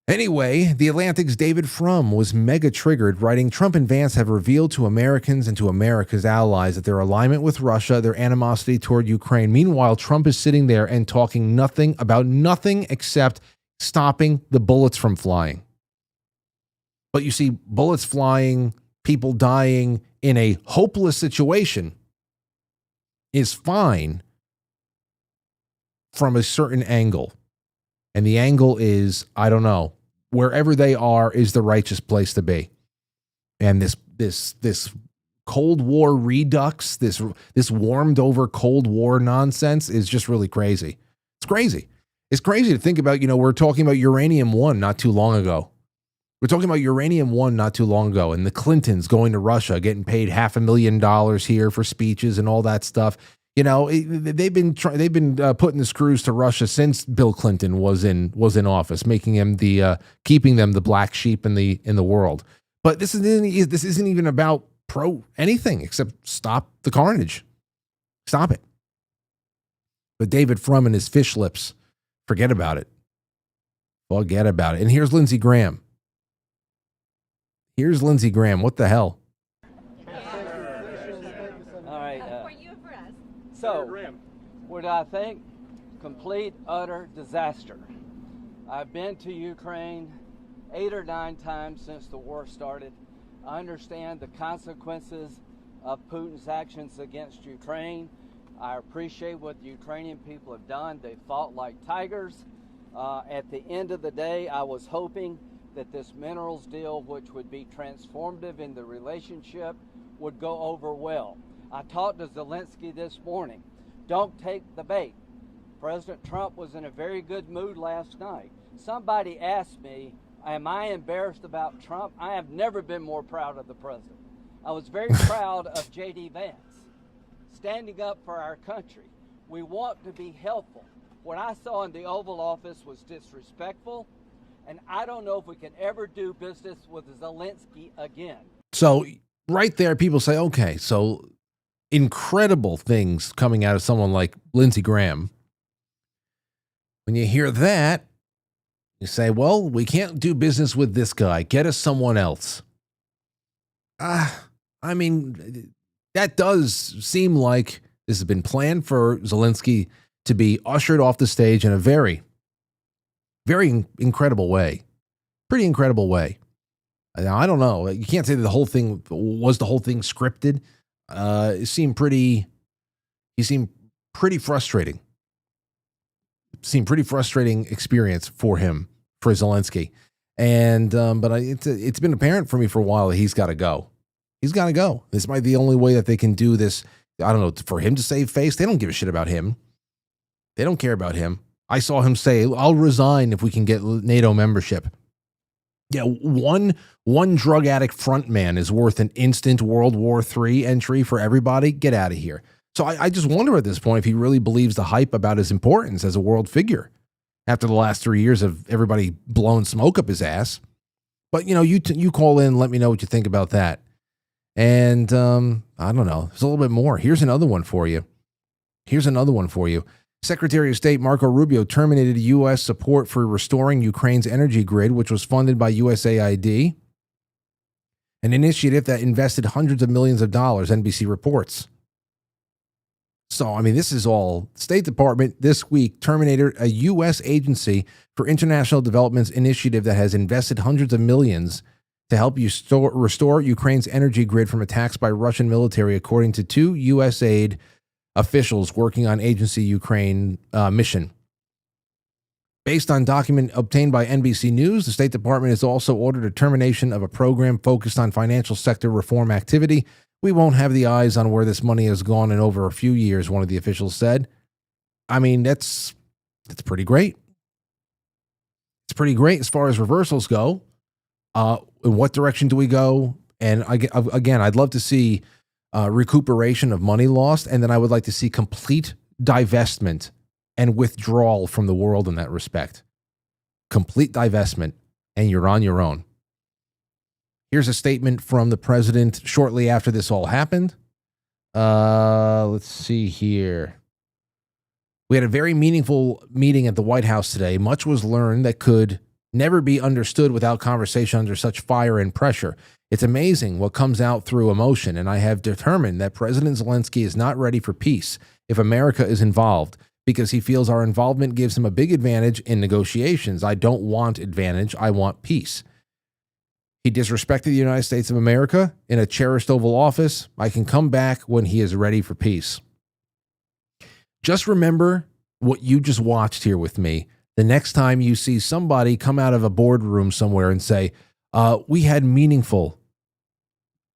Anyway, The Atlantic's David Frum was mega triggered, writing, Trump and Vance have revealed to Americans and to America's allies that their alignment with Russia, their animosity toward Ukraine. Meanwhile, Trump is sitting there and talking nothing about nothing except stopping the bullets from flying. But you see, bullets flying, people dying in a hopeless situation is fine from a certain angle. And the angle is, I don't know, wherever they are is the righteous place to be. And this Cold War redux, this warmed over Cold War nonsense is just really crazy. It's crazy. It's crazy to think about, we're talking about Uranium One not too long ago. We're talking about Uranium One not too long ago, and the Clintons going to Russia, getting paid $500,000 here for speeches and all that stuff. They've been putting the screws to Russia since Bill Clinton was in office, making him keeping them the black sheep in the world. But this isn't even about pro anything except stop the carnage, stop it. But David Frum and his fish lips, forget about it. Forget about it. And here's Lindsey Graham. What the hell? So, what do I think? Complete, utter disaster. I've been to Ukraine 8 or 9 times since the war started. I understand the consequences of Putin's actions against Ukraine. I appreciate what the Ukrainian people have done. They fought like tigers. At the end of the day, I was hoping that this minerals deal, which would be transformative in the relationship, would go over well. I talked to Zelenskyy this morning. Don't take the bait. President Trump was in a very good mood last night. Somebody asked me, am I embarrassed about Trump? I have never been more proud of the president. I was very proud of J.D. Vance, standing up for our country. We want to be helpful. What I saw in the Oval Office was disrespectful, and I don't know if we can ever do business with Zelenskyy again. So right there, people say, okay, so incredible things coming out of someone like Lindsey Graham. When you hear that, you say, well, we can't do business with this guy. Get us someone else. I mean, that does seem like this has been planned for Zelenskyy to be ushered off the stage in a very, very incredible way. Pretty incredible way. Now, I don't know. You can't say that the whole thing scripted. He seemed pretty frustrating. Seemed pretty frustrating experience for Zelenskyy. And, but it's been apparent for me for a while that he's got to go. He's got to go. This might be the only way that they can do this. I don't know, for him to save face. They don't give a shit about him. They don't care about him. I saw him say, I'll resign if we can get NATO membership. Yeah, one drug addict front man is worth an instant World War III entry for everybody. Get out of here. So I just wonder at this point if he really believes the hype about his importance as a world figure after the last 3 years of everybody blowing smoke up his ass. But, you call in, let me know what you think about that. And I don't know. There's a little bit more. Here's another one for you. Secretary of State Marco Rubio terminated U.S. support for restoring Ukraine's energy grid, which was funded by USAID, an initiative that invested hundreds of millions of dollars, NBC reports. So, I mean, this is all. State Department this week terminated a U.S. agency for international development's initiative that has invested hundreds of millions to help you restore Ukraine's energy grid from attacks by Russian military, according to two USAID officials working on agency Ukraine mission. Based on document obtained by NBC News, the State Department has also ordered a termination of a program focused on financial sector reform activity. We won't have the eyes on where this money has gone in over a few years, one of the officials said. I mean, that's pretty great. It's pretty great as far as reversals go. In what direction do we go? And again, I'd love to see recuperation of money lost, and then I would like to see complete divestment and withdrawal from the world in that respect. Complete divestment, and you're on your own. Here's a statement from the president shortly after this all happened. Let's see here. We had a very meaningful meeting at the White House today. Much was learned that could never be understood without conversation under such fire and pressure. It's amazing what comes out through emotion, and I have determined that President Zelenskyy is not ready for peace if America is involved, because he feels our involvement gives him a big advantage in negotiations. I don't want advantage. I want peace. He disrespected the United States of America in a cherished Oval Office. I can come back when he is ready for peace. Just remember what you just watched here with me. The next time you see somebody come out of a boardroom somewhere and say, we had a meaningful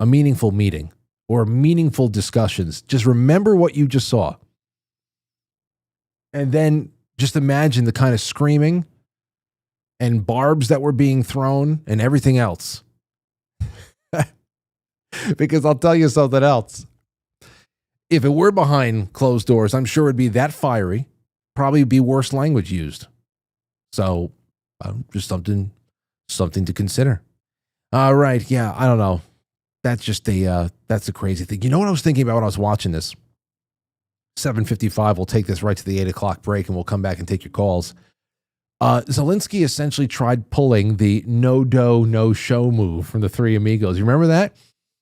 meeting or meaningful discussions. Just remember what you just saw. And then just imagine the kind of screaming and barbs that were being thrown and everything else. Because I'll tell you something else. If it were behind closed doors, I'm sure it'd be that fiery. Probably be worse language used. So just something to consider. All right. Yeah, I don't know. That's just that's a crazy thing. You know what I was thinking about when I was watching this? 7:55. We'll take this right to the 8 o'clock break, and we'll come back and take your calls. Zelenskyy essentially tried pulling the no dough, no show move from the Three Amigos. You remember that?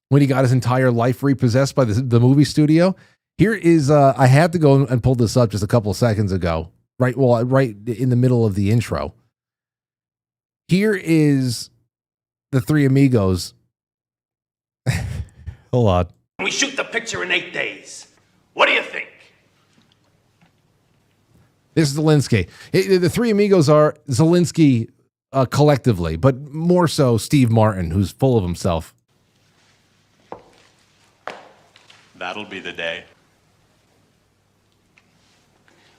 When he got his entire life repossessed by the movie studio? Here is, I had to go and pull this up just a couple of seconds ago. Right in the middle of the intro. Here is the Three Amigos. Hold on. We shoot the picture in 8 days. What do you think? This is Zelenskyy. The Three Amigos are Zelenskyy collectively, but more so Steve Martin, who's full of himself. That'll be the day.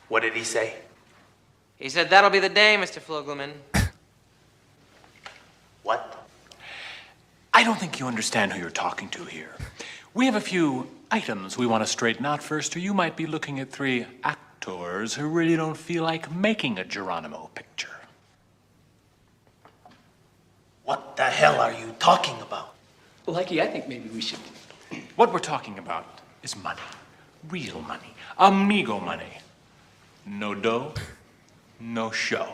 What did he say? He said, that'll be the day, Mr. Flugelman. What? I don't think you understand who you're talking to here. We have a few items we want to straighten out first, or you might be looking at three actors who really don't feel like making a Geronimo picture. What the hell are you talking about? Lucky, I think maybe we should... What we're talking about is money. Real money. Amigo money. No dough, no show.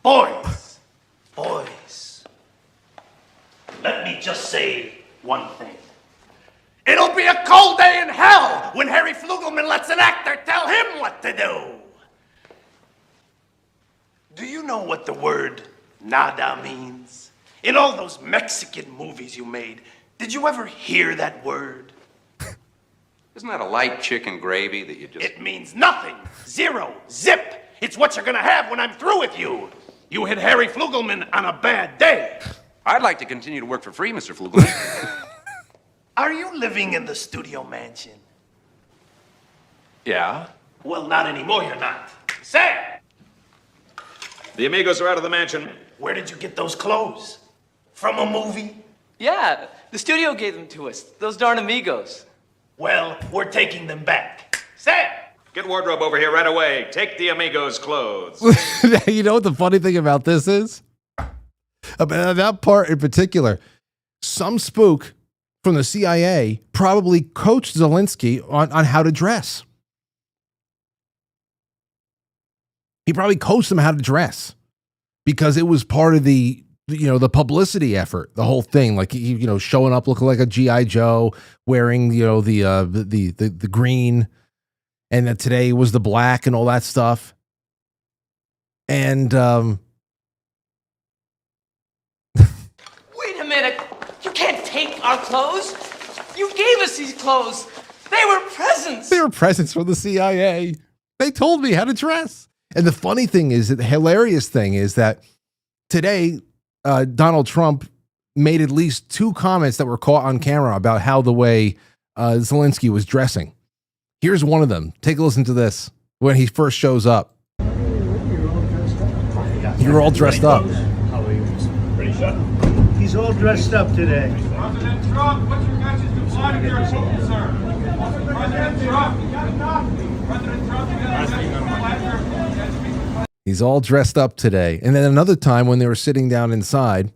Boys, let me just say one thing. It'll be a cold day in hell when Harry Flugelman lets an actor tell him what to do. Do you know what the word nada means? In all those Mexican movies you made, did you ever hear that word? Isn't that a light chicken gravy that you just... It means nothing. Zero. Zip. It's what you're gonna have when I'm through with you. You hit Harry Flugelman on a bad day. I'd like to continue to work for free, Mr. Flugelman. Are you living in the studio mansion? Yeah? Well, not anymore, you're not. Sam! The amigos are out of the mansion. Where did you get those clothes? From a movie? Yeah, the studio gave them to us. Those darn amigos. Well, we're taking them back. Sam! Get wardrobe over here right away. Take the amigos' clothes. You know what the funny thing about this is? About that part in particular. some spook from the CIA probably coached Zelensky on how to dress. He probably coached him how to dress because it was part of the publicity effort, the whole thing. Like, showing up looking like a G.I. Joe, wearing, the green, and that today was the black and all that stuff. And Wait a minute. You can't take our clothes. You gave us these clothes. They were presents. They were presents from the CIA. They told me how to dress. And the funny thing is, the hilarious thing is that today, Donald Trump made at least 2 comments that were caught on camera about how the way Zelensky was dressing. Here's one of them. Take a listen to this when he first shows up. You're all dressed up. How are you? Pretty sure. He's all dressed up today. President Trump, what's your message to Vladimir Putin, sir? President Trump, President Trump, you got a message to Vladimir Putin. He's all dressed up today. And then another time when they were sitting down inside,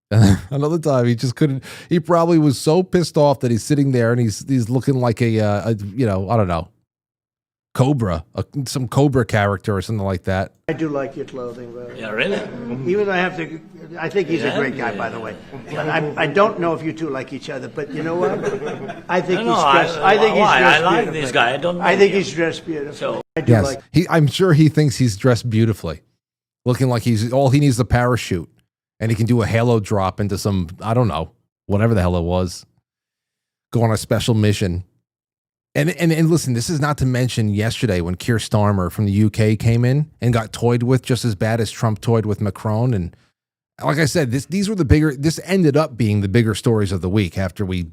another time he just couldn't, he probably was so pissed off that he's sitting there and he's looking like a I don't know, Cobra, some Cobra character or something like that. I do like your clothing, bro. Yeah, really? Even though I think he's a great guy, by the way. But I don't know if you two like each other, but you know what? I think he's dressed. I think he's dressed. I like this guy. I don't know. I think he's dressed beautifully. So, I do Yes, like. I'm sure he thinks he's dressed beautifully, looking like he needs a parachute, and he can do a halo drop into some, I don't know, whatever the hell it was, go on a special mission. And listen, this is not to mention yesterday when Keir Starmer from the UK came in and got toyed with just as bad as Trump toyed with Macron. And like I said, this ended up being the bigger stories of the week after we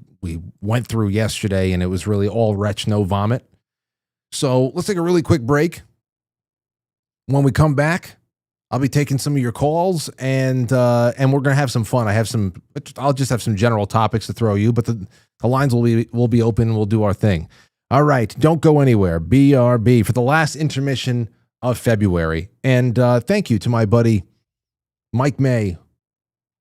went through yesterday, and it was really all retch, no vomit. So let's take a really quick break. When we come back, I'll be taking some of your calls, and we're gonna have some fun. I'll just have some general topics to throw you, but the lines will be open. We'll do our thing. All right, don't go anywhere. BRB for the last intermission of February, and thank you to my buddy Mike May,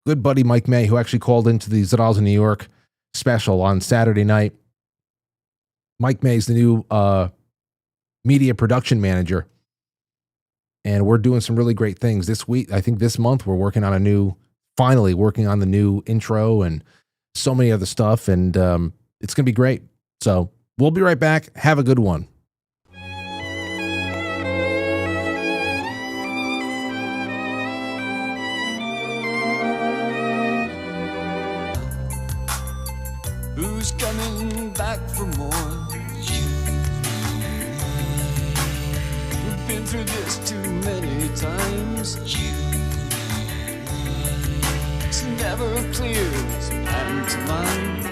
good buddy Mike May, who actually called into the Zadals in New York special on Saturday night. Mike May is the new media production manager. And we're doing some really great things this week. I think this month we're finally working on the new intro and so many other stuff. And it's going to be great. So we'll be right back. Have a good one. Who's coming back for more? We've been through this too many times. It's never clear as hand to mind.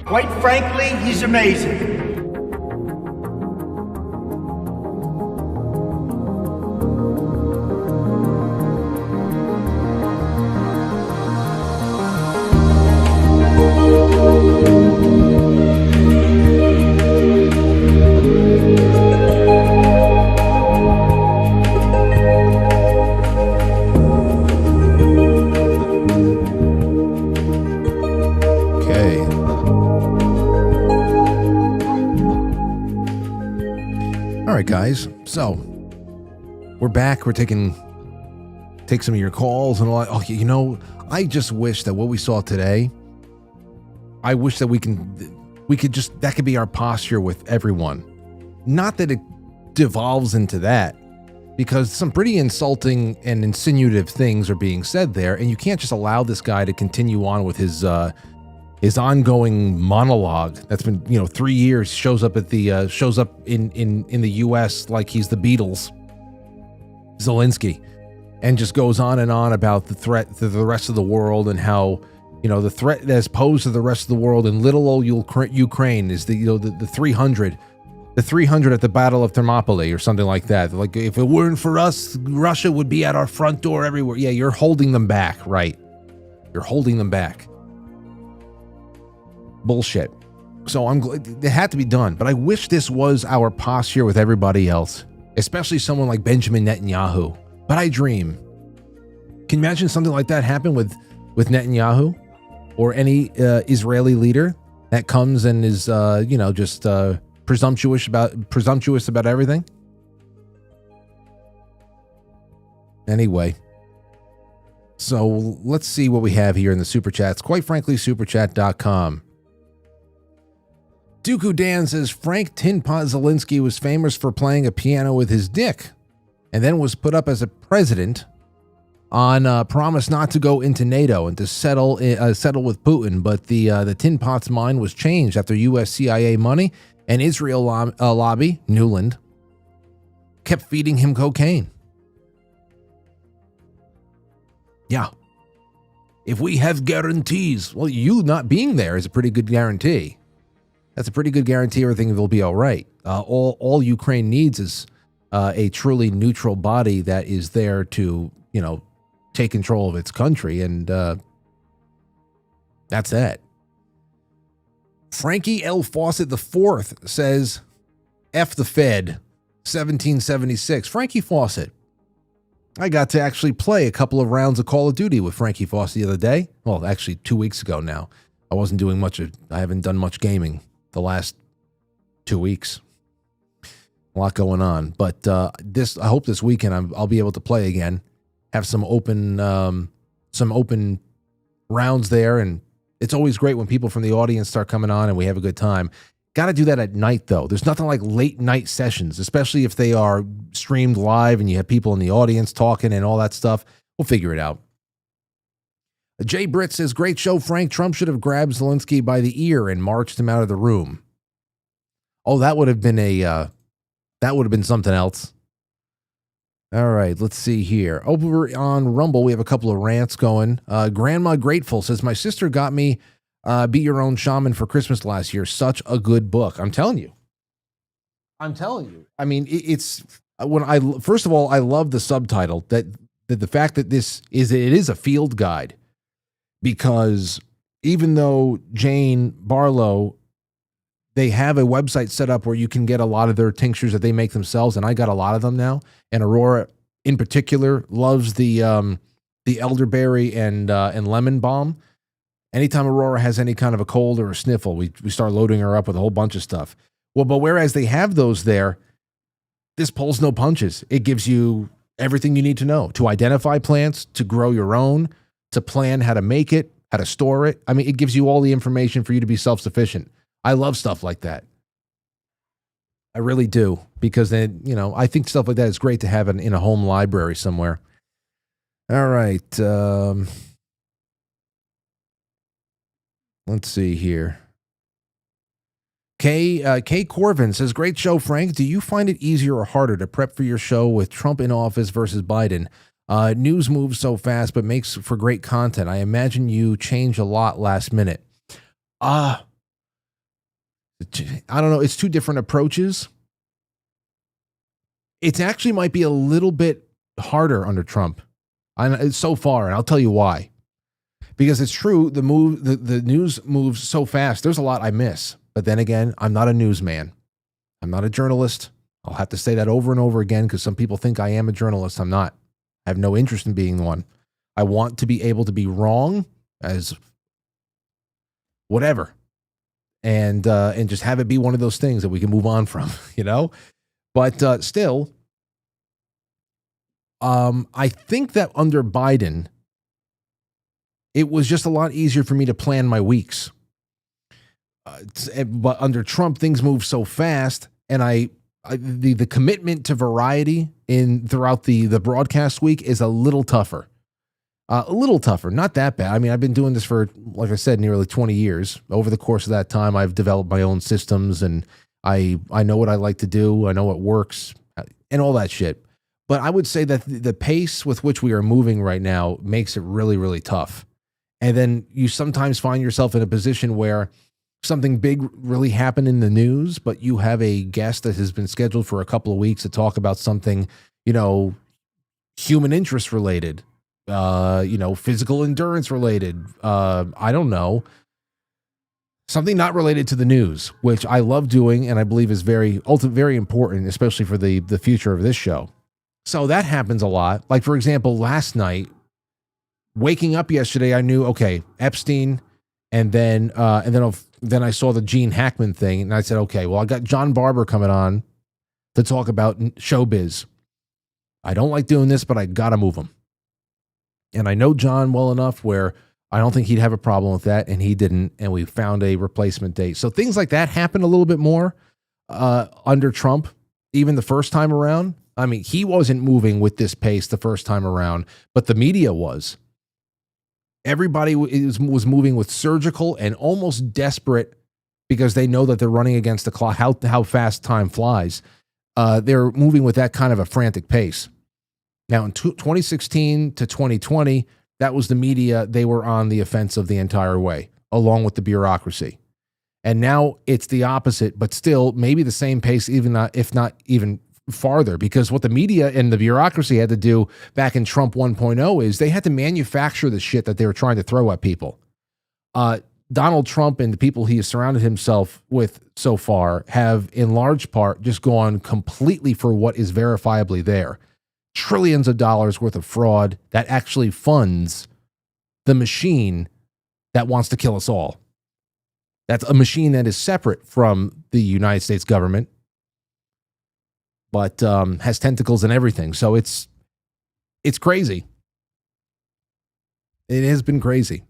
Quite frankly, he's amazing. Guys, so we're back. We're take some of your calls and all that. Oh, I just wish that what we saw today, I wish that we could just, that could be our posture with everyone. Not that it devolves into that, because some pretty insulting and insinuative things are being said there, and you can't just allow this guy to continue on with his ongoing monologue that's been 3 years, shows up in the US like he's the Beatles, Zelensky, and just goes on and on about the threat to the rest of the world and how the threat that's posed to the rest of the world in little old Ukraine is the 300 at the Battle of Thermopylae or something like that. Like, if it weren't for us, Russia would be at our front door everywhere. Yeah, you're holding them back, right? You're holding them back. Bullshit. So I'm glad it had to be done. But I wish this was our posture with everybody else, especially someone like Benjamin Netanyahu. But I dream. Can you imagine something like that happen with Netanyahu or any Israeli leader that comes and is, just presumptuous about everything? Anyway, so let's see what we have here in the super chats. Quite frankly, superchat.com. Dooku Dan says Frank Tin Pot Zelenskyy was famous for playing a piano with his dick, and then was put up as a president on promise not to go into NATO and to settle with Putin. But the Tin Pot's mind was changed after U.S. CIA money and Israel lobby Newland kept feeding him cocaine. Yeah. If we have guarantees, well, you not being there is a pretty good guarantee. That's a pretty good guarantee everything will be all right. All Ukraine needs is a truly neutral body that is there to, take control of its country, and that's that. Frankie L. Fawcett IV says, F the Fed, 1776. Frankie Fawcett. I got to actually play a couple of rounds of Call of Duty with Frankie Fawcett the other day. Well, actually 2 weeks ago now. I haven't done much gaming the last 2 weeks. A lot going on. But I hope this weekend I'll be able to play again. Have some open rounds there. And it's always great when people from the audience start coming on and we have a good time. Got to do that at night, though. There's nothing like late night sessions, especially if they are streamed live and you have people in the audience talking and all that stuff. We'll figure it out. Jay Britt says, great show, Frank. Trump should have grabbed Zelenskyy by the ear and marched him out of the room. Oh, that would have been something else. All right, let's see here. Over on Rumble, we have a couple of rants going. Grandma Grateful says, my sister got me Be Your Own Shaman for Christmas last year. Such a good book. I'm telling you. I mean, first of all, I love the subtitle that the fact that it is a field guide, because even though Jane Barlow, they have a website set up where you can get a lot of their tinctures that they make themselves. And I got a lot of them now. And Aurora in particular loves the elderberry and lemon balm. Anytime Aurora has any kind of a cold or a sniffle, we start loading her up with a whole bunch of stuff. Well, but whereas they have those there, this pulls no punches. It gives you everything you need to know to identify plants, to grow your own, to plan how to make it, how to store it. I mean, it gives you all the information for you to be self-sufficient. I love stuff like that. I really do, because then, I think stuff like that is great to have in a home library somewhere. All right. Let's see here. Kay Corvin says, great show, Frank. Do you find it easier or harder to prep for your show with Trump in office versus Biden? News moves so fast, but makes for great content. I imagine you change a lot last minute. I don't know. It's two different approaches. It actually might be a little bit harder under Trump so far, and I'll tell you why. Because it's true, the news moves so fast. There's a lot I miss. But then again, I'm not a newsman. I'm not a journalist. I'll have to say that over and over again because some people think I am a journalist. I'm not. I have no interest in being one. I want to be able to be wrong as whatever. And just have it be one of those things that we can move on from, But still, I think that under Biden, it was just a lot easier for me to plan my weeks. But under Trump, things move so fast, and the commitment to variety throughout the broadcast week is a little tougher. Not that bad. I mean, I've been doing this for, like I said, nearly 20 years. Over the course of that time, I've developed my own systems, and I know what I like to do. I know what works and all that shit. But I would say that the pace with which we are moving right now makes it really, really tough. And then you sometimes find yourself in a position where something big really happened in the news, but you have a guest that has been scheduled for a couple of weeks to talk about something, human interest related, physical endurance related. I don't know. something not related to the news, which I love doing and I believe is very important, especially for the future of this show. So that happens a lot. Like, for example, last night, waking up yesterday, I knew, okay, Epstein, and then I saw the Gene Hackman thing, and I said, okay, well, I got John Barber coming on to talk about showbiz. I don't like doing this, but I gotta move him. And I know John well enough where I don't think he'd have a problem with that, and he didn't, and we found a replacement date. So things like that happen a little bit more under Trump, even the first time around. I mean, he wasn't moving with this pace the first time around, but the media was. Everybody was moving with surgical and almost desperate because they know that they're running against the clock, how fast time flies. They're moving with that kind of a frantic pace. Now, in 2016 to 2020, that was the media. They were on the offensive the entire way, along with the bureaucracy. And now it's the opposite, but still maybe the same pace, if not even farther, because what the media and the bureaucracy had to do back in Trump 1.0 is they had to manufacture the shit that they were trying to throw at people. Donald Trump and the people he has surrounded himself with so far have, in large part, just gone completely for what is verifiably there. Trillions of dollars worth of fraud that actually funds the machine that wants to kill us all. That's a machine that is separate from the United States government, but has tentacles and everything. So it's crazy. It has been crazy.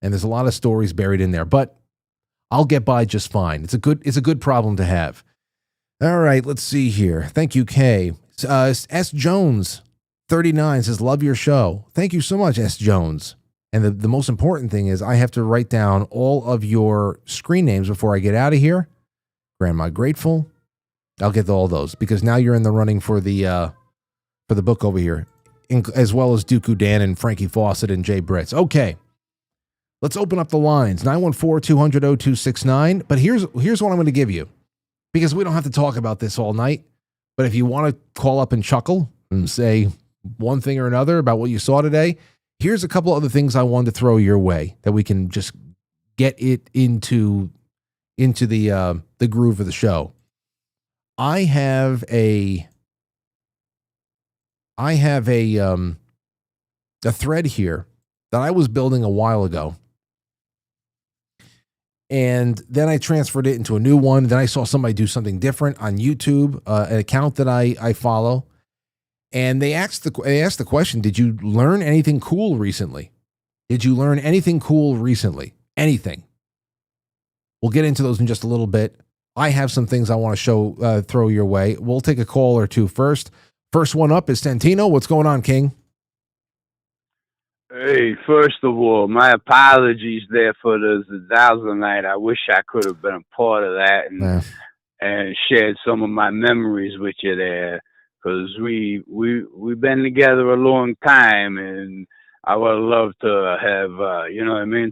And there's a lot of stories buried in there, but I'll get by just fine. It's a good problem to have. All right, let's see here. Thank you, Kay. S. Jones, 39, says, love your show. Thank you so much, S. Jones. And the most important thing is I have to write down all of your screen names before I get out of here. Grandma Grateful. I'll get all those because now you're in the running for the book over here, as well as Dooku Dan and Frankie Fawcett and Jay Britz. Okay, let's open up the lines, 914-200-0269. But here's what I'm going to give you, because we don't have to talk about this all night. But if you want to call up and chuckle and say one thing or another about what you saw today, here's a couple other things I wanted to throw your way that we can just get it into the groove of the show. I have a thread here that I was building a while ago. And then I transferred it into a new one. Then I saw somebody do something different on YouTube, an account that I follow. And they asked the question, did you learn anything cool recently? Did you learn anything cool recently? Anything? We'll get into those in just a little bit. I have some things I want to throw your way. We'll take a call or two first. First one up is Santino. What's going on, King? Hey, first of all, my apologies there for the Zelenskyy. I wish I could have been a part of that and shared some of my memories with you there, because we've been together a long time, and I would love to have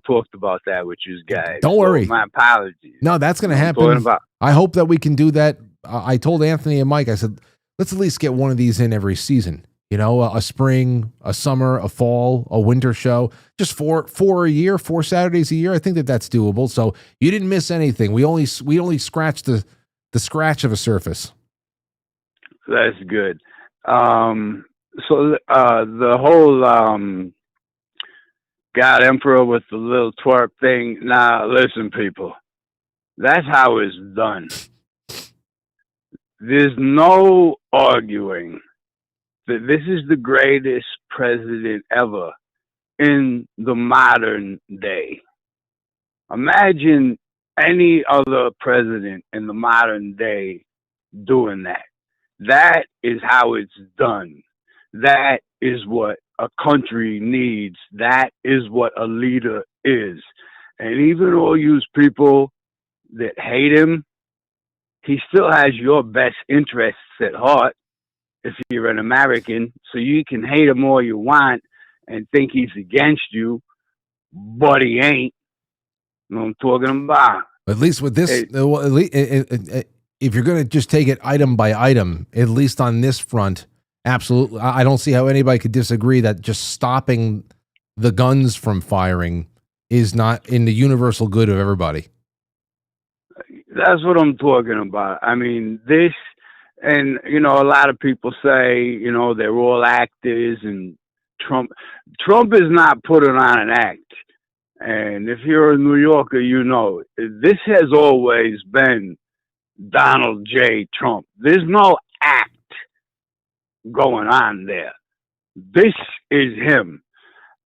talked about that with you guys. Don't worry. My apologies. No, that's going to happen. I hope that we can do that. I told Anthony and Mike, I said, let's at least get one of these in every season. You know, a spring, a summer, a fall, a winter show, just four a year, 4 Saturdays a year. I think that's doable. So you didn't miss anything. We only scratched the scratch of a surface. That's good. So the whole God Emperor with the little twerp thing. Now, listen, people, that's how it's done. There's no arguing that this is the greatest president ever in the modern day. Imagine any other president in the modern day doing that. That is how it's done. That is what a country needs. That is what a leader is. And even all you people that hate him, he still has your best interests at heart if you're an American. So you can hate him all you want and think he's against you, but he ain't. You know what I'm talking about? At least with this, if you're going to just take it item by item, at least on this front, absolutely. I don't see how anybody could disagree that just stopping the guns from firing is not in the universal good of everybody. That's what I'm talking about. I mean, this, and, you know, a lot of people say, you know, they're all actors, and Trump is not putting on an act. And if you're a New Yorker, you know, this has always been Donald J. Trump. There's no act going on there. This is him.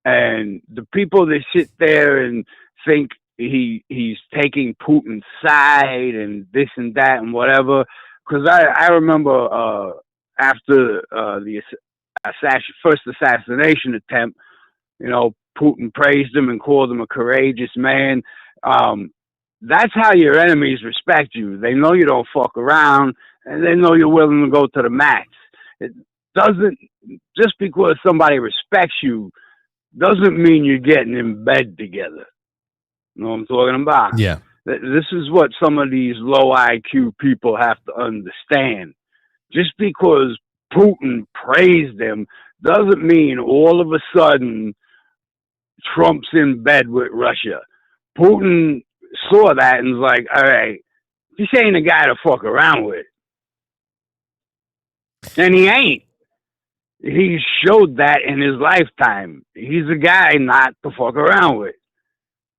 And the people that sit there and think he's taking Putin's side and this and that and whatever, because I remember after the first assassination attempt, you know, Putin praised him and called him a courageous man. That's how your enemies respect you. They know you don't fuck around, and they know you're willing to go to the max. It doesn't, just because somebody respects you doesn't mean you're getting in bed together. You know what I'm talking about? Yeah. This is what some of these low IQ people have to understand. Just because Putin praised them doesn't mean all of a sudden Trump's in bed with Russia. Putin saw that and was like, all right, this ain't a guy to fuck around with. And he ain't. He showed that in his lifetime. He's a guy not to fuck around with.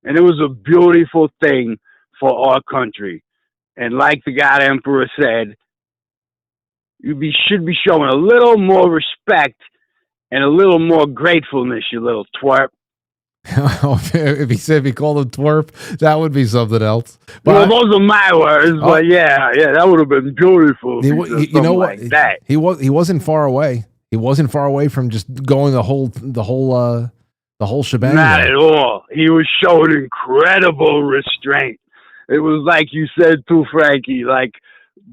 And it was a beautiful thing for our country. And like the God Emperor said, should be showing a little more respect and a little more gratefulness, you little twerp. If he called him twerp, that would be something else. But well, those are my words, but yeah, that would have been beautiful. You know what? Like that. He wasn't far away. He wasn't far away from just going the whole shebang. Not at all. He was showing incredible restraint. It was like you said too, Frankie, like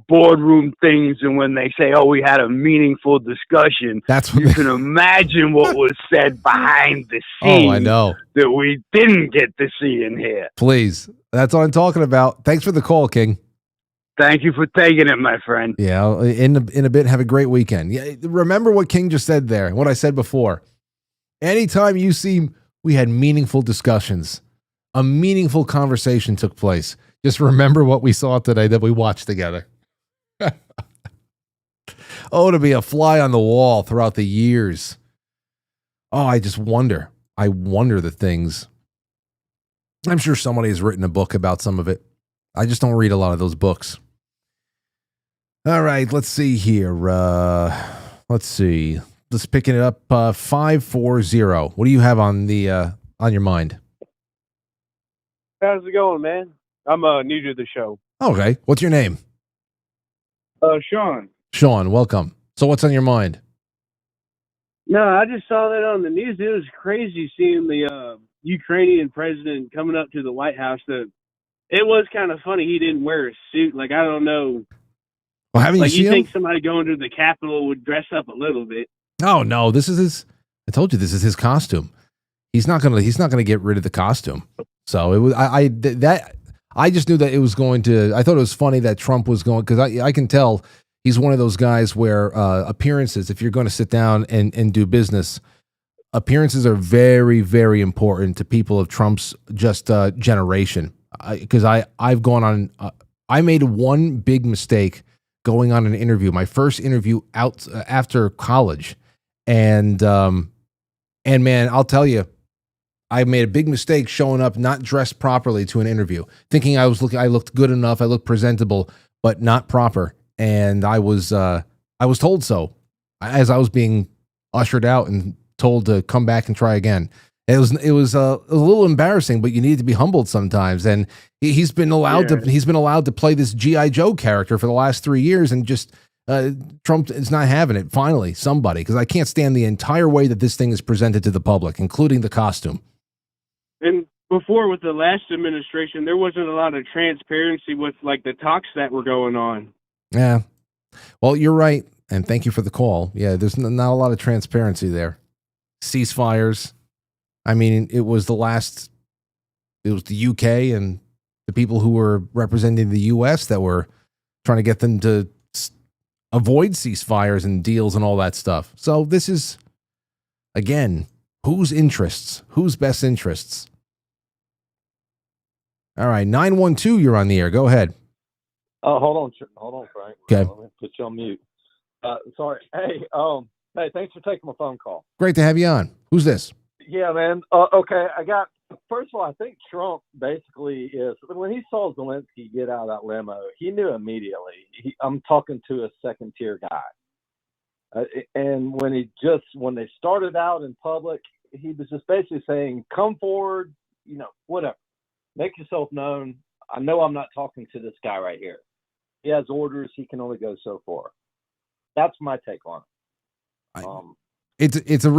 boardroom things, and when they say, "Oh, we had a meaningful discussion," you can imagine what was said behind the scenes. Oh, I know that we didn't get to see in here. Please, that's what I'm talking about. Thanks for the call, King. Thank you for taking it, my friend. Yeah, in a bit, have a great weekend. Yeah, remember what King just said there, and what I said before. Anytime you see we had meaningful discussions, a meaningful conversation took place, just remember what we saw today that we watched together. Oh, to be a fly on the wall throughout the years. Oh, I just wonder. I wonder the things. I'm sure somebody has written a book about some of it. I just don't read a lot of those books. All right, let's see here. Let's see. Let's pick it up. 540. What do you have on your mind? How's it going, man? I'm new to the show. Okay. What's your name? Sean. Sean, welcome. So what's on your mind? No, I just saw that on the news. It was crazy seeing the Ukrainian president coming up to the White House. It was kind of funny. He didn't wear a suit. Like, I don't know. Well, haven't you seen think him? somebody going to the Capitol would dress up a little bit. Oh no, this is his. I told you this is his costume. He's not gonna get rid of the costume. So it was. I just knew that it was going to. I thought it was funny that Trump was going, because I can tell he's one of those guys where appearances. If you're going to sit down and do business, appearances are very, very important to people of Trump's just generation. Because I've gone on. I made one big mistake going on an interview, my first interview out after college, and man, I'll tell you, I made a big mistake showing up not dressed properly to an interview, thinking I looked good enough, I looked presentable, but not proper, and I was told so as I was being ushered out and told to come back and try again. It was a little embarrassing, but you need to be humbled sometimes. And he's been allowed to play this G.I. Joe character for the last 3 years, and just Trump is not having it. Finally, somebody, because I can't stand the entire way that this thing is presented to the public, including the costume. And before, with the last administration, there wasn't a lot of transparency with like the talks that were going on. Yeah, well, you're right, and thank you for the call. Yeah, there's not a lot of transparency there. Ceasefires. I mean, it was the UK and the people who were representing the US that were trying to get them to avoid ceasefires and deals and all that stuff. So this is, again, whose interests? Whose best interests? All right, 912, you're on the air. Go ahead. Hold on, Frank. Okay. Let me put you on mute. Sorry. Hey, thanks for taking my phone call. Great to have you on. Who's this? Yeah, man. Okay, first of all, I think Trump basically is, when he saw Zelensky get out of that limo, he knew immediately. I'm talking to a second tier guy. And when they started out in public, he was just basically saying, come forward, whatever. Make yourself known. I know I'm not talking to this guy right here. He has orders. He can only go so far. That's my take on it. It's a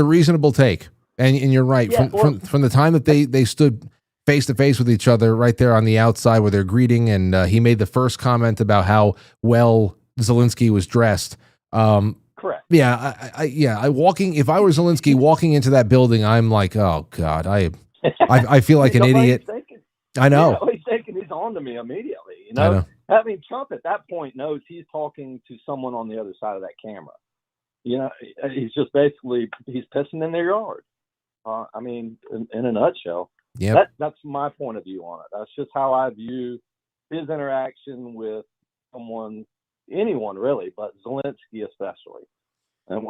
reasonable take. And you're right. Yeah, from the time that they stood face to face with each other right there on the outside where they're greeting, and he made the first comment about how well Zelensky was dressed. Correct. Yeah, if I were Zelensky walking into that building, I'm like, oh God, I feel like an idiot. I know. He's thinking he's on to me immediately. I know. I mean, Trump at that point knows he's talking to someone on the other side of that camera. He's just basically, he's pissing in their yard. I mean, in a nutshell. Yeah. That's my point of view on it. That's just how I view his interaction with anyone really, but Zelensky especially. And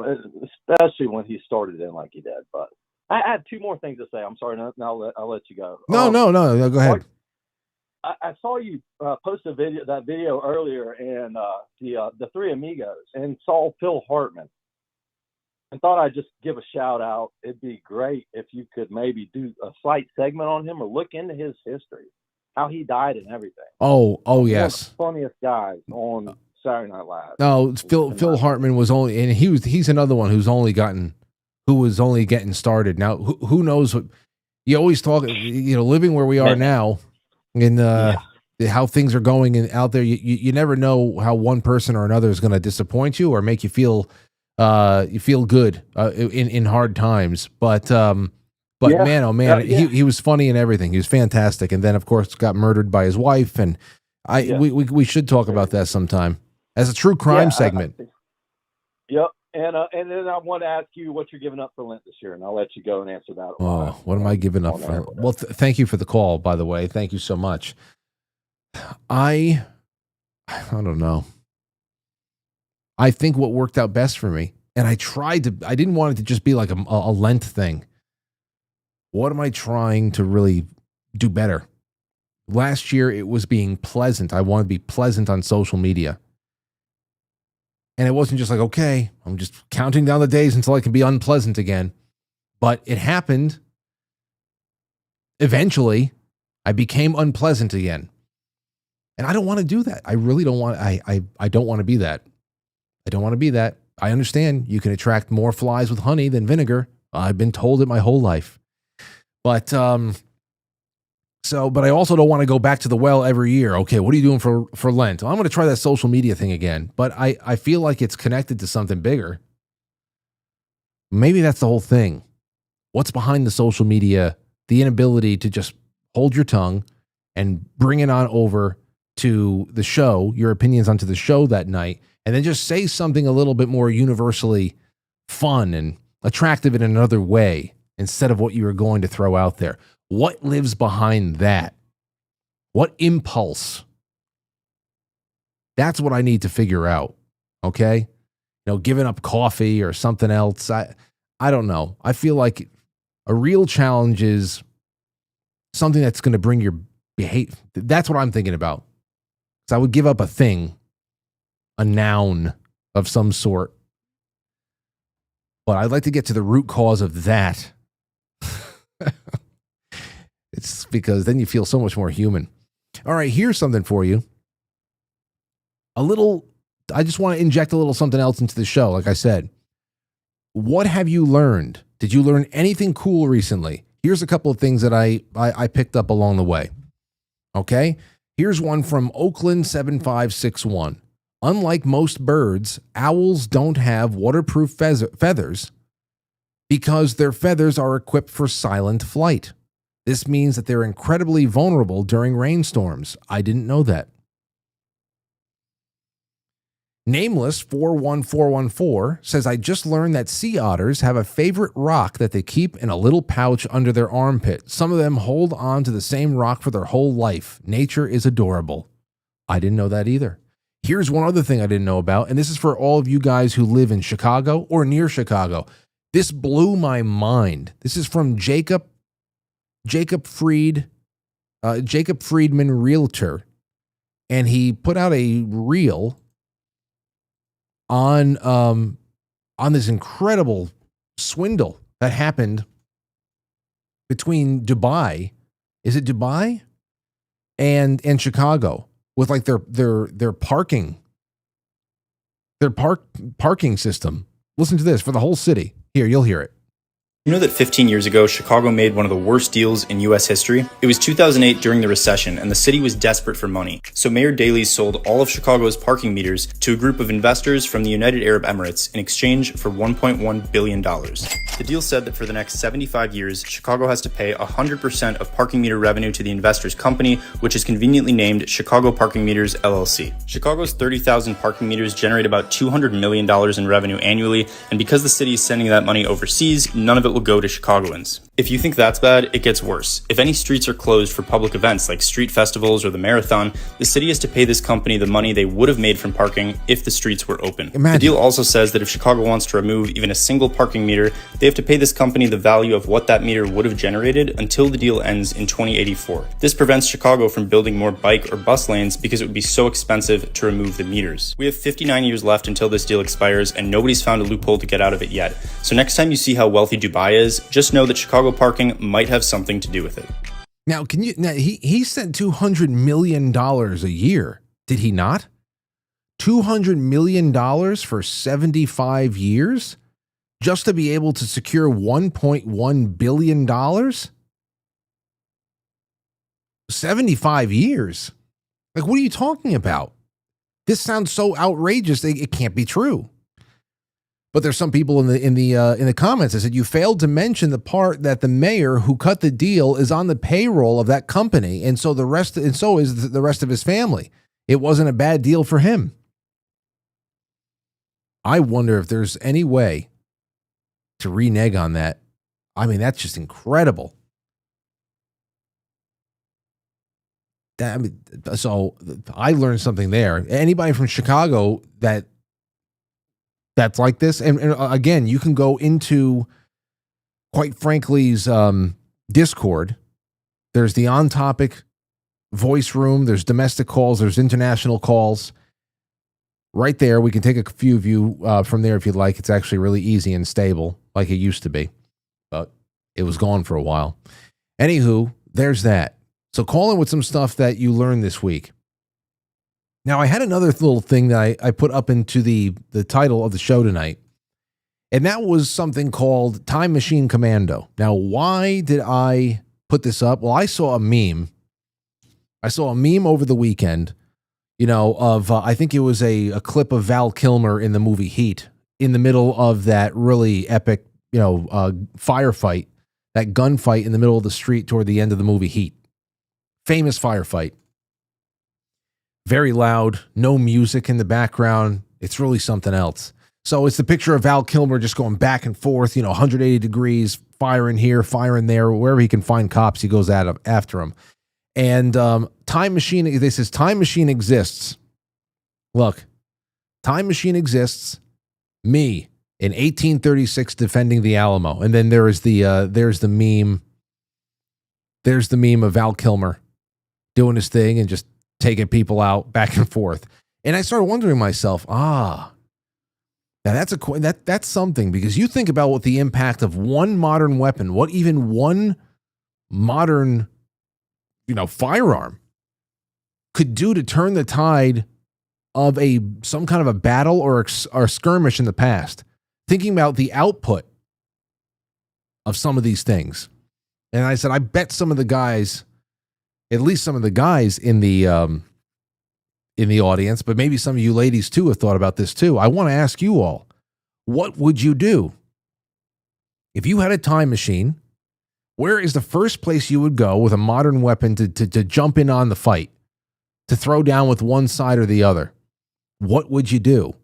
especially when he started in like he did. But I had two more things to say. I'm sorry. Now I'll let you go. No, go ahead. I saw you post that video earlier, and the three amigos, and saw Phil Hartman, and thought I'd just give a shout out. It'd be great if you could maybe do a slight segment on him or look into his history, how he died and everything. Oh yes. One of the funniest guys on Saturday Night Live. No, Phil Hartman was only, and he's another one who was only getting started. Now, who knows what you always talk, living where we are now, and how things are going out there. You never know how one person or another is going to disappoint you or make you feel good in hard times. But man, oh man, he was funny and everything. He was fantastic. And then of course got murdered by his wife. And we should talk about that sometime as a true crime segment. Yep. And then I want to ask you what you're giving up for Lent this year, and I'll let you go and answer that. Oh, what am I giving up for? Well, thank you for the call, by the way. Thank you so much. I don't know. I think what worked out best for me, and I didn't want it to just be like a Lent thing. What am I trying to really do better? Last year, it was being pleasant. I wanted to be pleasant on social media. And it wasn't just like, okay, I'm just counting down the days until I can be unpleasant again. But it happened. Eventually, I became unpleasant again. And I don't want to do that. I really don't want, I don't want to be that. I don't want to be that. I understand you can attract more flies with honey than vinegar. I've been told it my whole life. But, but I also don't want to go back to the well every year. Okay, what are you doing for Lent? Well, I'm going to try that social media thing again. But I feel like it's connected to something bigger. Maybe that's the whole thing. What's behind the social media? The inability to just hold your tongue and bring it on over to the show, your opinions onto the show that night, and then just say something a little bit more universally fun and attractive in another way instead of what you were going to throw out there. What lives behind that? What impulse? That's what I need to figure out. Okay? Giving up coffee or something else. I don't know. I feel like a real challenge is something that's going to bring your behavior. That's what I'm thinking about. So I would give up a thing, a noun of some sort. But I'd like to get to the root cause of that. It's because then you feel so much more human. All right, here's something for you. I just want to inject a little something else into the show, like I said. What have you learned? Did you learn anything cool recently? Here's a couple of things that I picked up along the way. Okay? Here's one from Oakland 7561. Unlike most birds, owls don't have waterproof feathers because their feathers are equipped for silent flight. This means that they're incredibly vulnerable during rainstorms. I didn't know that. Nameless 41414 says, I just learned that sea otters have a favorite rock that they keep in a little pouch under their armpit. Some of them hold on to the same rock for their whole life. Nature is adorable. I didn't know that either. Here's one other thing I didn't know about, and this is for all of you guys who live in Chicago or near Chicago. This blew my mind. This is from Jacob Friedman Realtor, and he put out a reel on this incredible swindle that happened between Dubai. Is it Dubai? And Chicago, with like their parking system. Listen to this for the whole city. Here, you'll hear it. You know that 15 years ago, Chicago made one of the worst deals in U.S. history? It was 2008 during the recession, and the city was desperate for money. So Mayor Daley sold all of Chicago's parking meters to a group of investors from the United Arab Emirates in exchange for $1.1 billion. The deal said that for the next 75 years, Chicago has to pay 100% of parking meter revenue to the investor's company, which is conveniently named Chicago Parking Meters, LLC. Chicago's 30,000 parking meters generate about $200 million in revenue annually, and because the city is sending that money overseas, none of it will go to Chicagoans. If you think that's bad, it gets worse. If any streets are closed for public events like street festivals or the marathon, the city has to pay this company the money they would have made from parking if the streets were open. The deal also says that if Chicago wants to remove even a single parking meter, they have to pay this company the value of what that meter would have generated until the deal ends in 2084. This prevents Chicago from building more bike or bus lanes because it would be so expensive to remove the meters. We have 59 years left until this deal expires, and nobody's found a loophole to get out of it yet. So next time you see how wealthy Dubai is, just know that Chicago parking might have something to do with it. Now, he sent $200 million a year, did he not? $200 million for 75 years just to be able to secure $1.1 billion? 75 years? Like, what are you talking about? This sounds so outrageous, it can't be true. But there's some people in the comments that said you failed to mention the part that the mayor who cut the deal is on the payroll of that company, and so is the rest of his family. It wasn't a bad deal for him. I wonder if there's any way to renege on that. I mean, that's just incredible. So I learned something there. Anybody from Chicago that's like this, and again, you can go into Quite Frankly's Discord. There's the on-topic voice room. There's domestic calls. There's international calls. Right there, we can take a few of you from there if you'd like. It's actually really easy and stable, like it used to be, but it was gone for a while. Anywho, there's that. So call in with some stuff that you learned this week. Now, I had another little thing that I put up into the title of the show tonight, and that was something called Time Machine Commando. Now, why did I put this up? Well, I saw a meme. I saw a meme over the weekend, of, I think it was a clip of Val Kilmer in the movie Heat in the middle of that really epic, firefight, that gunfight in the middle of the street toward the end of the movie Heat. Famous firefight. Very loud, no music in the background. It's really something else. So it's the picture of Val Kilmer just going back and forth, 180 degrees, firing here, firing there, wherever he can find cops, he goes after them. And Time Machine, this is Time Machine exists. Look, Time Machine exists. Me in 1836 defending the Alamo, and then there's the meme. There's the meme of Val Kilmer doing his thing and just taking people out back and forth. And I started wondering myself, now that's something, because you think about what the impact of one modern weapon, what even one modern, firearm could do to turn the tide of some kind of a battle or skirmish in the past. Thinking about the output of some of these things. And I said, I bet some of the guys, at least some of the guys in the audience, but maybe some of you ladies too have thought about this too. I want to ask you all, what would you do if you had a time machine? Where is the first place you would go with a modern weapon to jump in on the fight, to throw down with one side or the other? What would you do?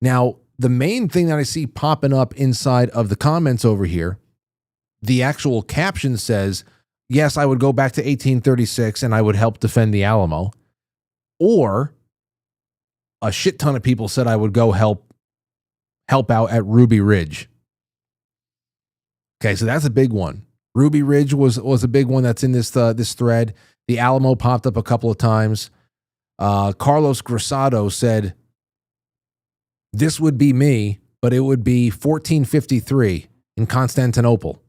Now, the main thing that I see popping up inside of the comments over here, the actual caption says, yes, I would go back to 1836 and I would help defend the Alamo. or a shit ton of people said I would go help out at Ruby Ridge. Okay, so that's a big one. Ruby Ridge was a big one that's in this thread. The Alamo popped up a couple of times. Carlos Grosado said, this would be me, but it would be 1453 in Constantinople.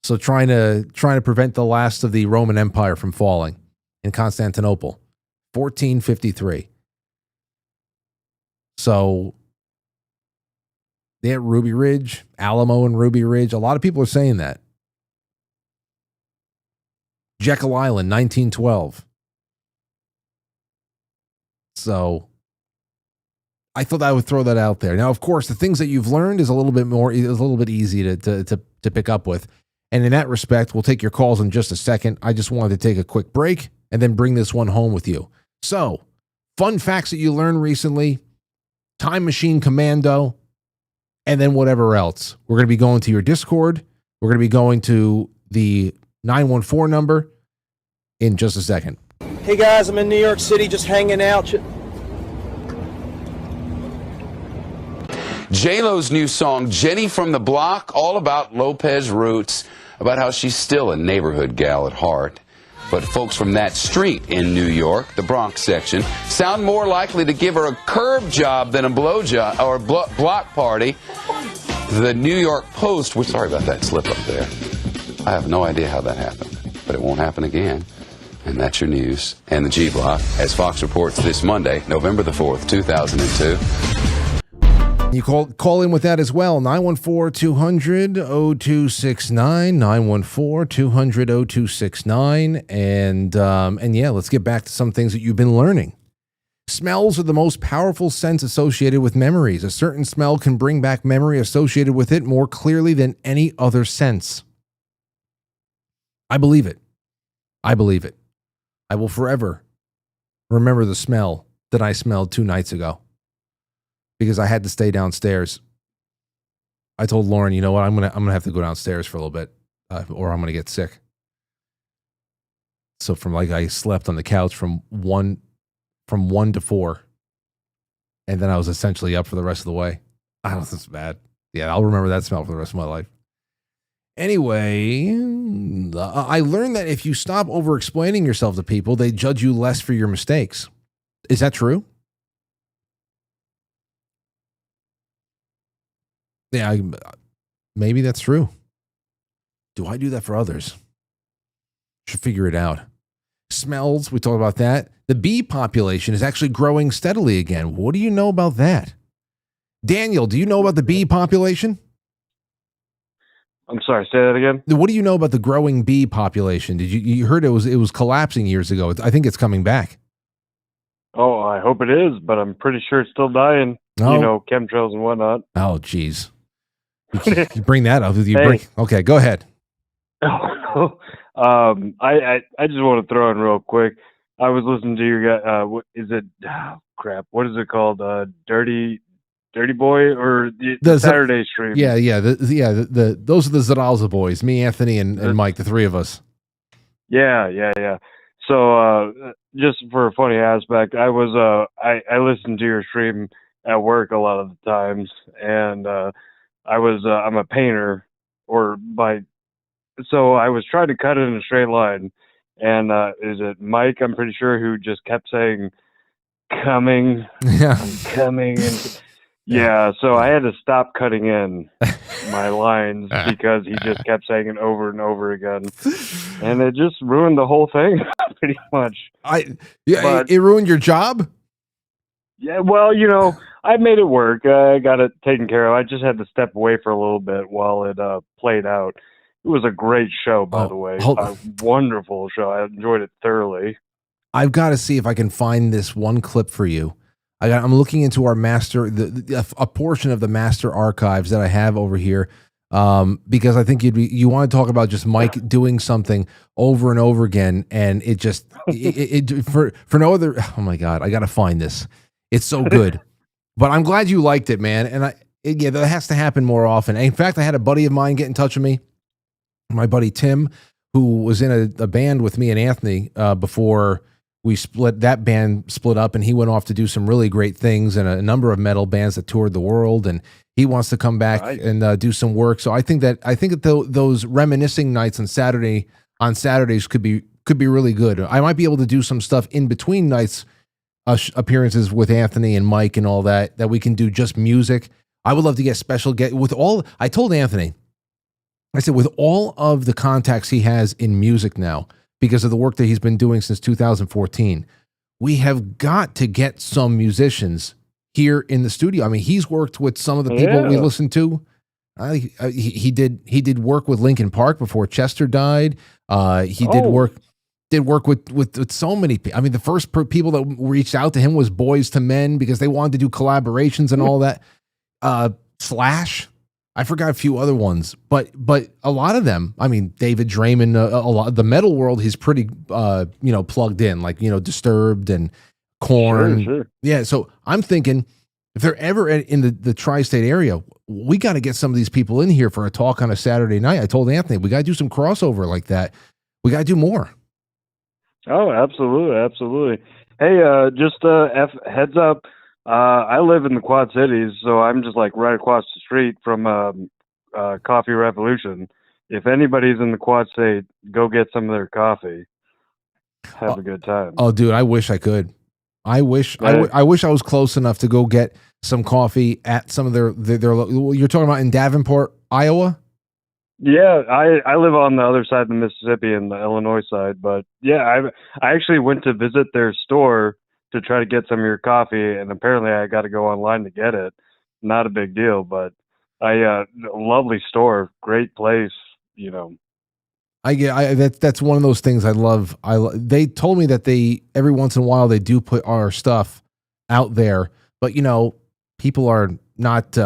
So trying to prevent the last of the Roman Empire from falling in Constantinople. 1453. So yeah, Ruby Ridge, Alamo and Ruby Ridge. A lot of people are saying that. Jekyll Island, 1912. So I thought I would throw that out there. Now, of course, the things that you've learned is a little bit easy to pick up with. And in that respect, we'll take your calls in just a second. I just wanted to take a quick break and then bring this one home with you. So, fun facts that you learned recently, Time Machine Commando, and then whatever else. We're going to be going to your Discord. We're going to be going to the 914 number in just a second. Hey guys, I'm in New York City just hanging out. J-Lo's new song, Jenny from the Block, all about Lopez roots, about how she's still a neighborhood gal at heart. But folks from that street in New York, the Bronx section, sound more likely to give her a curb job than a blow job or a block party. The New York Post, we're sorry about that slip up there. I have no idea how that happened, but it won't happen again. And that's your news. And the G Block, as Fox reports this Monday, November the 4th, 2002. You call in with that as well, 914-200-0269, 914-200-0269, and yeah, let's get back to some things that you've been learning. Smells are the most powerful sense associated with memories. A certain smell can bring back memory associated with it more clearly than any other sense. I believe it. I believe it. I will forever remember the smell that I smelled 2 nights ago, because I had to stay downstairs. I told Lauren, you know what, I'm gonna have to go downstairs for a little bit, or I'm gonna get sick. So I slept on the couch from 1 to 4, and then I was essentially up for the rest of the way. I don't think it's bad. Yeah, I'll remember that smell for the rest of my life. Anyway, I learned that if you stop over-explaining yourself to people, they judge you less for your mistakes. Is that true? Yeah, maybe that's true. Do I do that for others? Should figure it out. Smells, we talked about that. The bee population is actually growing steadily again. What do you know about that? Daniel, do you know about the bee population? I'm sorry, say that again. What do you know about the growing bee population? Did you heard it was collapsing years ago? I think it's coming back. Oh, I hope it is, but I'm pretty sure it's still dying. Oh. You know, chemtrails and whatnot. Oh, geez. You bring that up. Okay, go ahead. I just want to throw in real quick. I was listening to your guy. What is it? Oh, crap. What is it called? Dirty Boy or the Saturday stream? Yeah. Those are the Zaraza boys. Me, Anthony, and Mike, the 3 of us. Yeah. So just for a funny aspect, I listened to your stream at work a lot of the times, and I'm a painter, so I was trying to cut it in a straight line, and is it Mike? I'm pretty sure, who just kept saying coming, I'm coming, and yeah. So I had to stop cutting in my lines because he just kept saying it over and over again, and it just ruined the whole thing pretty much. It ruined your job. Yeah, well, you know, I made it work. I got it taken care of. I just had to step away for a little bit while it played out. It was a great show, by the way. A wonderful show. I enjoyed it thoroughly. I've got to see if I can find this one clip for you. I'm looking into our master, a portion of the master archives that I have over here, because I think you want to talk about just Mike doing something over and over again, and it just for no other. Oh my God, I got to find this. It's so good. But I'm glad you liked it, man. And that has to happen more often. In fact, I had a buddy of mine get in touch with me, my buddy Tim, who was in a band with me and Anthony before that band split up, and he went off to do some really great things, and a number of metal bands that toured the world, and he wants to come back and do some work. So I think that those reminiscing nights on Saturdays could be really good. I might be able to do some stuff in between nights, appearances with Anthony and Mike and all that we can do just music. I would love to get special I told Anthony, I said, with all of the contacts he has in music now, because of the work that he's been doing since 2014, we have got to get some musicians here in the studio. I mean, he's worked with some of the people we listen to. He did work with Linkin Park before Chester died. He did work with so many people. I mean, the first people that reached out to him was Boys to Men, because they wanted to do collaborations and all that. Slash, I forgot a few other ones, but a lot of them. I mean, David Draymond, a lot. The metal world, he's pretty plugged in, like Disturbed and Korn. Sure. Yeah, so I'm thinking if they're ever in the tri-state area, we got to get some of these people in here for a talk on a Saturday night. I told Anthony we got to do some crossover like that. We got to do more. Oh, absolutely. Hey, just heads up. I live in the Quad Cities, so I'm just like right across the street from Coffee Revolution. If anybody's in the Quad State, go get some of their coffee. Have a good time. Oh, dude, I wish I could. I wish I was close enough to go get some coffee at some of their. You're talking about in Davenport, Iowa? Yeah, I live on the other side of the Mississippi and the Illinois side, but yeah, I actually went to visit their store to try to get some of your coffee, and apparently I got to go online to get it. Not a big deal, but lovely store, great place, That's one of those things I love. They told me that they every once in a while they do put our stuff out there, but people are not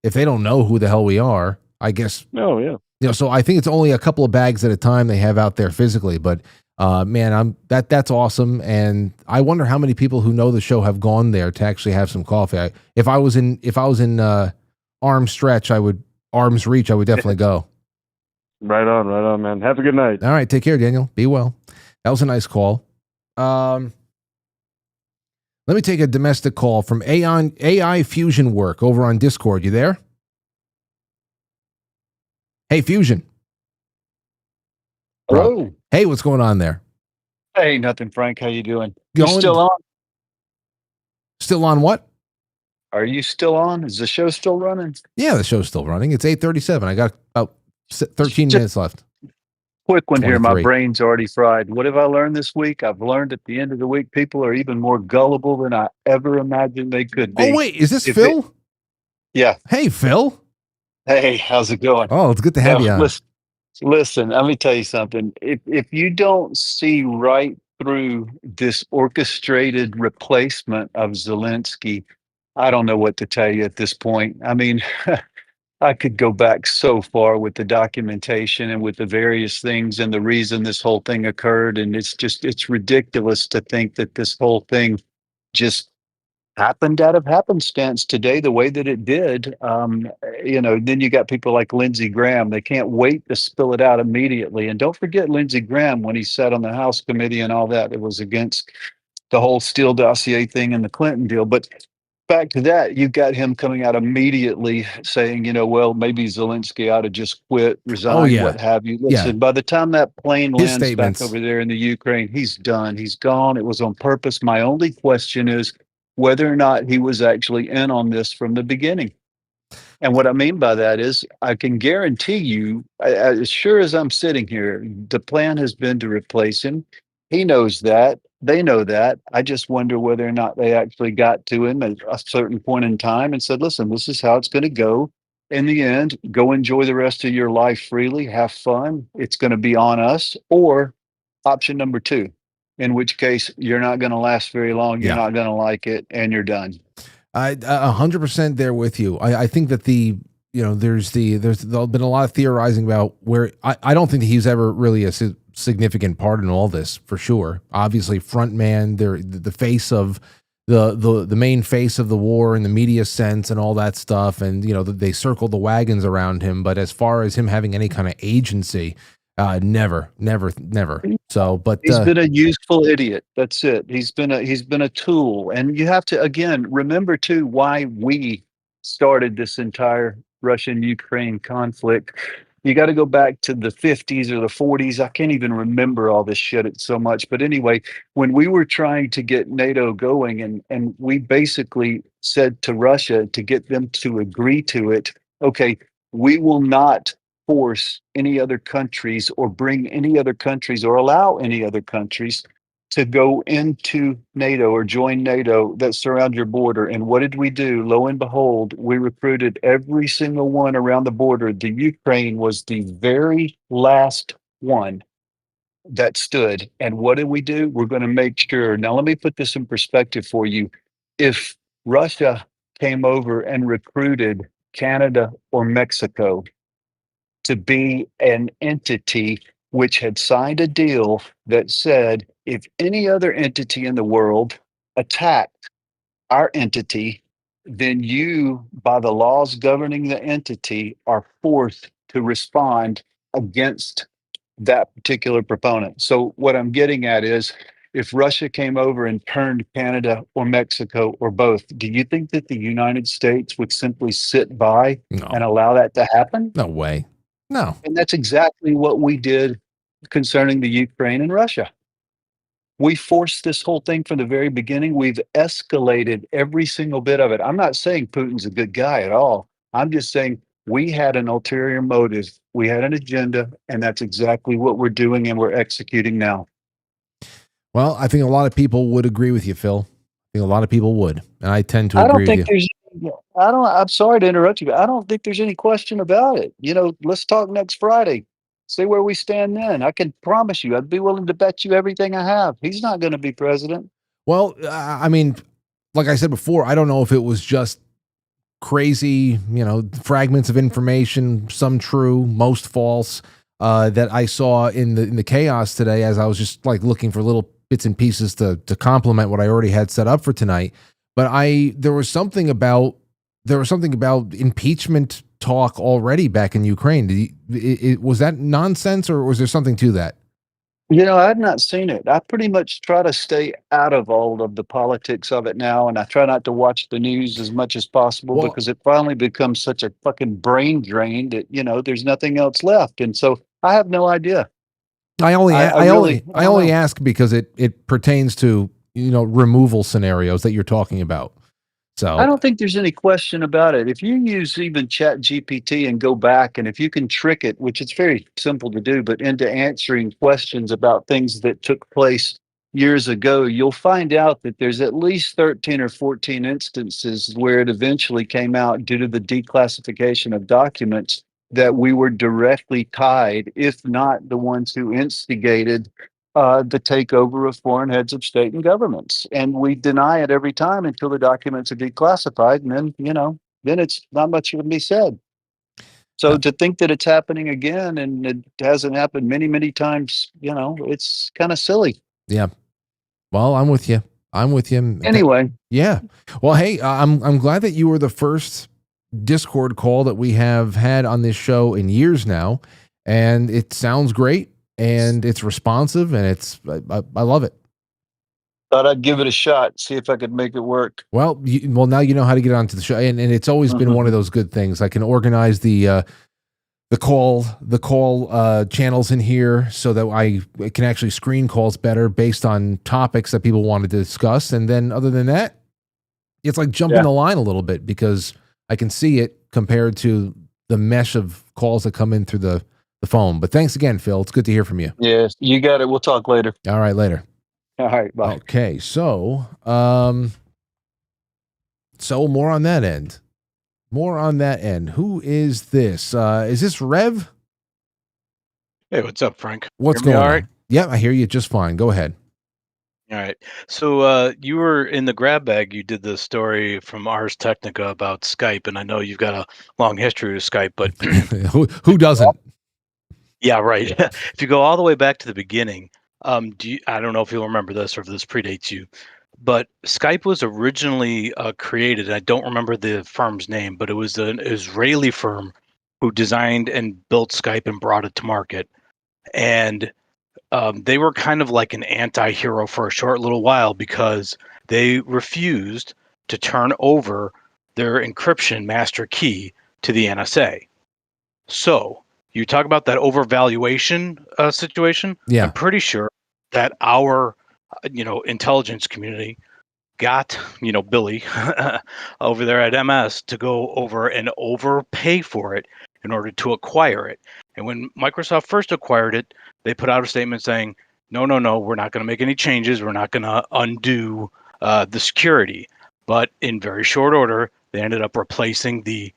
if they don't know who the hell we are, I guess. Oh yeah. So I think it's only a couple of bags at a time they have out there physically, but man, that's awesome, and I wonder how many people who know the show have gone there to actually have some coffee. If I was in arm's reach, I would definitely go. Right on, man. Have a good night. All right, take care, Daniel. Be well. That was a nice call. Let me take a domestic call from AI Fusion Work over on Discord. You there? Hey, Fusion. Hello. Hey, what's going on there? Hey, nothing, Frank. How you doing? You still on? Still on what? Are you still on? Is the show still running? Yeah, the show's still running. It's 8:37. I got about 13 minutes left. Quick one here. My 23. brain's already fried. What have I learned this week? I've learned at the end of the week, people are even more gullible than I ever imagined they could be. Oh, wait. Is this Phil? Yeah. Hey, Phil. Hey, how's it going? Oh, it's good to have you on. Listen, let me tell you something. If you don't see right through this orchestrated replacement of Zelenskyy, I don't know what to tell you at this point. I mean, I could go back so far with the documentation and with the various things and the reason this whole thing occurred. And it's ridiculous to think that this whole thing just happened out of happenstance today, the way that it did. Then you got people like Lindsey Graham. They can't wait to spill it out immediately. And don't forget Lindsey Graham, when he sat on the House committee and all that, it was against the whole Steele dossier thing and the Clinton deal. But back to that, you've got him coming out immediately saying, well, maybe Zelenskyy ought to just quit, resign, what have you. Listen, by the time that plane lands back over there in the Ukraine, he's done. He's gone. It was on purpose. My only question is whether or not he was actually in on this from the beginning. And what I mean by that is I can guarantee you, as sure as I'm sitting here, the plan has been to replace him. He knows that. They know that. I just wonder whether or not they actually got to him at a certain point in time and said, listen, this is how it's going to go. In the end, go enjoy the rest of your life freely, have fun. It's going to be on us. Or option number 2, in which case you're not going to last very long. You're not going to like it, and you're done. 100% there with you. I think that there's been a lot of theorizing about where I don't think that he's ever really a significant part in all this, for sure. Obviously, front man, the face of the main face of the war in the media sense and all that stuff, and they circle the wagons around him. But as far as him having any kind of agency, never. So, but He's been a useful idiot. That's it. He's been a tool. And you have to, again, remember too why we started this entire Russian-Ukraine conflict. You got to go back to the 50s or the 40s. I can't even remember all this shit. It's so much. But anyway, when we were trying to get NATO going, and we basically said to Russia to get them to agree to it, okay, we will not force any other countries or bring any other countries or allow any other countries to go into NATO or join NATO that surround your border. And what did we do? Lo and behold, we recruited every single one around the border. The Ukraine was the very last one that stood. And what did we do? We're going to make sure. Now, let me put this in perspective for you. If Russia came over and recruited Canada or Mexico to be an entity which had signed a deal that said if any other entity in the world attacked our entity, then you, by the laws governing the entity, are forced to respond against that particular proponent. So what I'm getting at is, if Russia came over and turned Canada or Mexico or both, do you think that the United States would simply sit by and allow that to happen? No way. No. And that's exactly what we did concerning the Ukraine and Russia. We forced this whole thing from the very beginning. We've escalated every single bit of it. I'm not saying Putin's a good guy at all. I'm just saying we had an ulterior motive. We had an agenda, and that's exactly what we're doing and we're executing now. Well, I think a lot of people would agree with you, Phil. I think a lot of people would, and I tend to agree with you. I'm sorry to interrupt you, but I don't think there's any question about it. You know, let's talk next Friday. See where we stand then. I can promise you, I'd be willing to bet you everything I have. He's not going to be president. Well, I mean, like I said before, I don't know if it was just crazy, fragments of information, some true, most false, that I saw in the chaos today as I was just like looking for little bits and pieces to complement what I already had set up for tonight. But there was something about impeachment talk already back in Ukraine. Was that nonsense, or was there something to that? I've not seen it. I pretty much try to stay out of all of the politics of it now, and I try not to watch the news as much as possible because it finally becomes such a fucking brain drain that, there's nothing else left. And so I have no idea. I only ask because it pertains to, removal scenarios that you're talking about. So I don't think there's any question about it. If you use even Chat GPT and go back, and if you can trick it, which it's very simple to do, but into answering questions about things that took place years ago, you'll find out that there's at least 13 or 14 instances where it eventually came out due to the declassification of documents that we were directly tied, if not the ones who instigated the takeover of foreign heads of state and governments. And we deny it every time until the documents are declassified. And then, then it's not much to be said. So to think that it's happening again and it hasn't happened many, many times, it's kind of silly. Yeah. Well, I'm with you. Anyway. Yeah. Well, hey, I'm glad that you were the first Discord call that we have had on this show in years now. And it sounds great. And it's responsive, and I love it. Thought I'd give it a shot, see if I could make it work. Well, now you know how to get onto the show, and it's always been one of those good things. I can organize the call channels in here so that I can actually screen calls better based on topics that people wanted to discuss. And then other than that, it's like jumping the line a little bit because I can see it compared to the mesh of calls that come in through the phone. But thanks again, Phil. It's good to hear from you. Yes, you got it. We'll talk later. All right, later. All right, bye. Okay, so more on that end. Who is this? Is this Rev? Hey, what's up, Frank? What's Hear me going all on? right? Yeah, I hear you just fine. Go ahead. All right. So you were in the grab bag. You did the story from Ars Technica about Skype, and I know you've got a long history with Skype, but who doesn't? Yeah, right. If you go all the way back to the beginning, I don't know if you'll remember this or if this predates you, but Skype was originally created. I don't remember the firm's name, but it was an Israeli firm who designed and built Skype and brought it to market. And they were kind of like an anti-hero for a short little while because they refused to turn over their encryption master key to the NSA. So you talk about that overvaluation situation. Yeah. I'm pretty sure that our, intelligence community got, Billy over there at MS to go over and overpay for it in order to acquire it. And when Microsoft first acquired it, they put out a statement saying, no, we're not going to make any changes. We're not going to undo the security. But in very short order, they ended up replacing the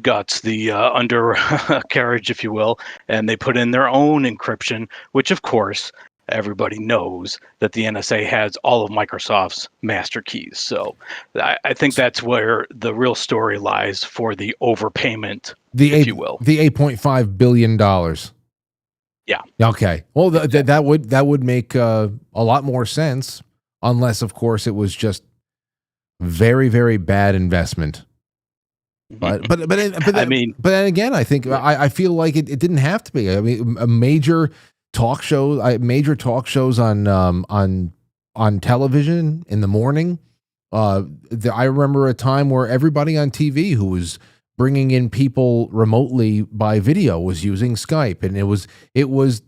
guts, the undercarriage, if you will, and they put in their own encryption, which of course everybody knows that the NSA has all of Microsoft's master keys. So I think that's where the real story lies for the overpayment, if you will. The $8.5 billion. Yeah. Okay. Well, that would make a lot more sense, unless, of course, it was just very, very bad investment. But then again, I think I feel like it didn't have to be. I mean, a major talk shows on television in the morning. I remember a time where everybody on TV who was bringing in people remotely by video was using Skype, and it was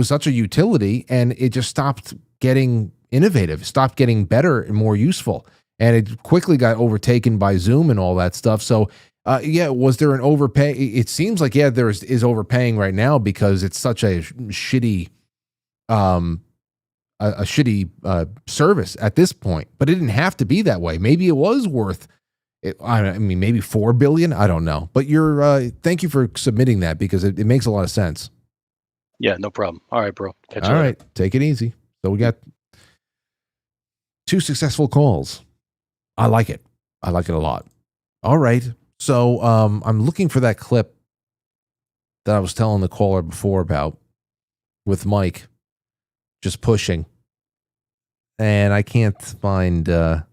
such a utility, and it just stopped getting innovative, stopped getting better and more useful, and it quickly got overtaken by Zoom and all that stuff. So. Was there an overpay? It seems like, there is overpaying right now because it's such a shitty, service at this point. But it didn't have to be that way. Maybe it was worth it. I mean, maybe $4 billion. I don't know. But thank you for submitting that because it makes a lot of sense. Yeah, no problem. All right, bro. Catch you later. All right, take it easy. So we got 2 successful calls. I like it. I like it a lot. All right. So I'm looking for that clip that I was telling the caller before about with Mike just pushing, and I can't find anything.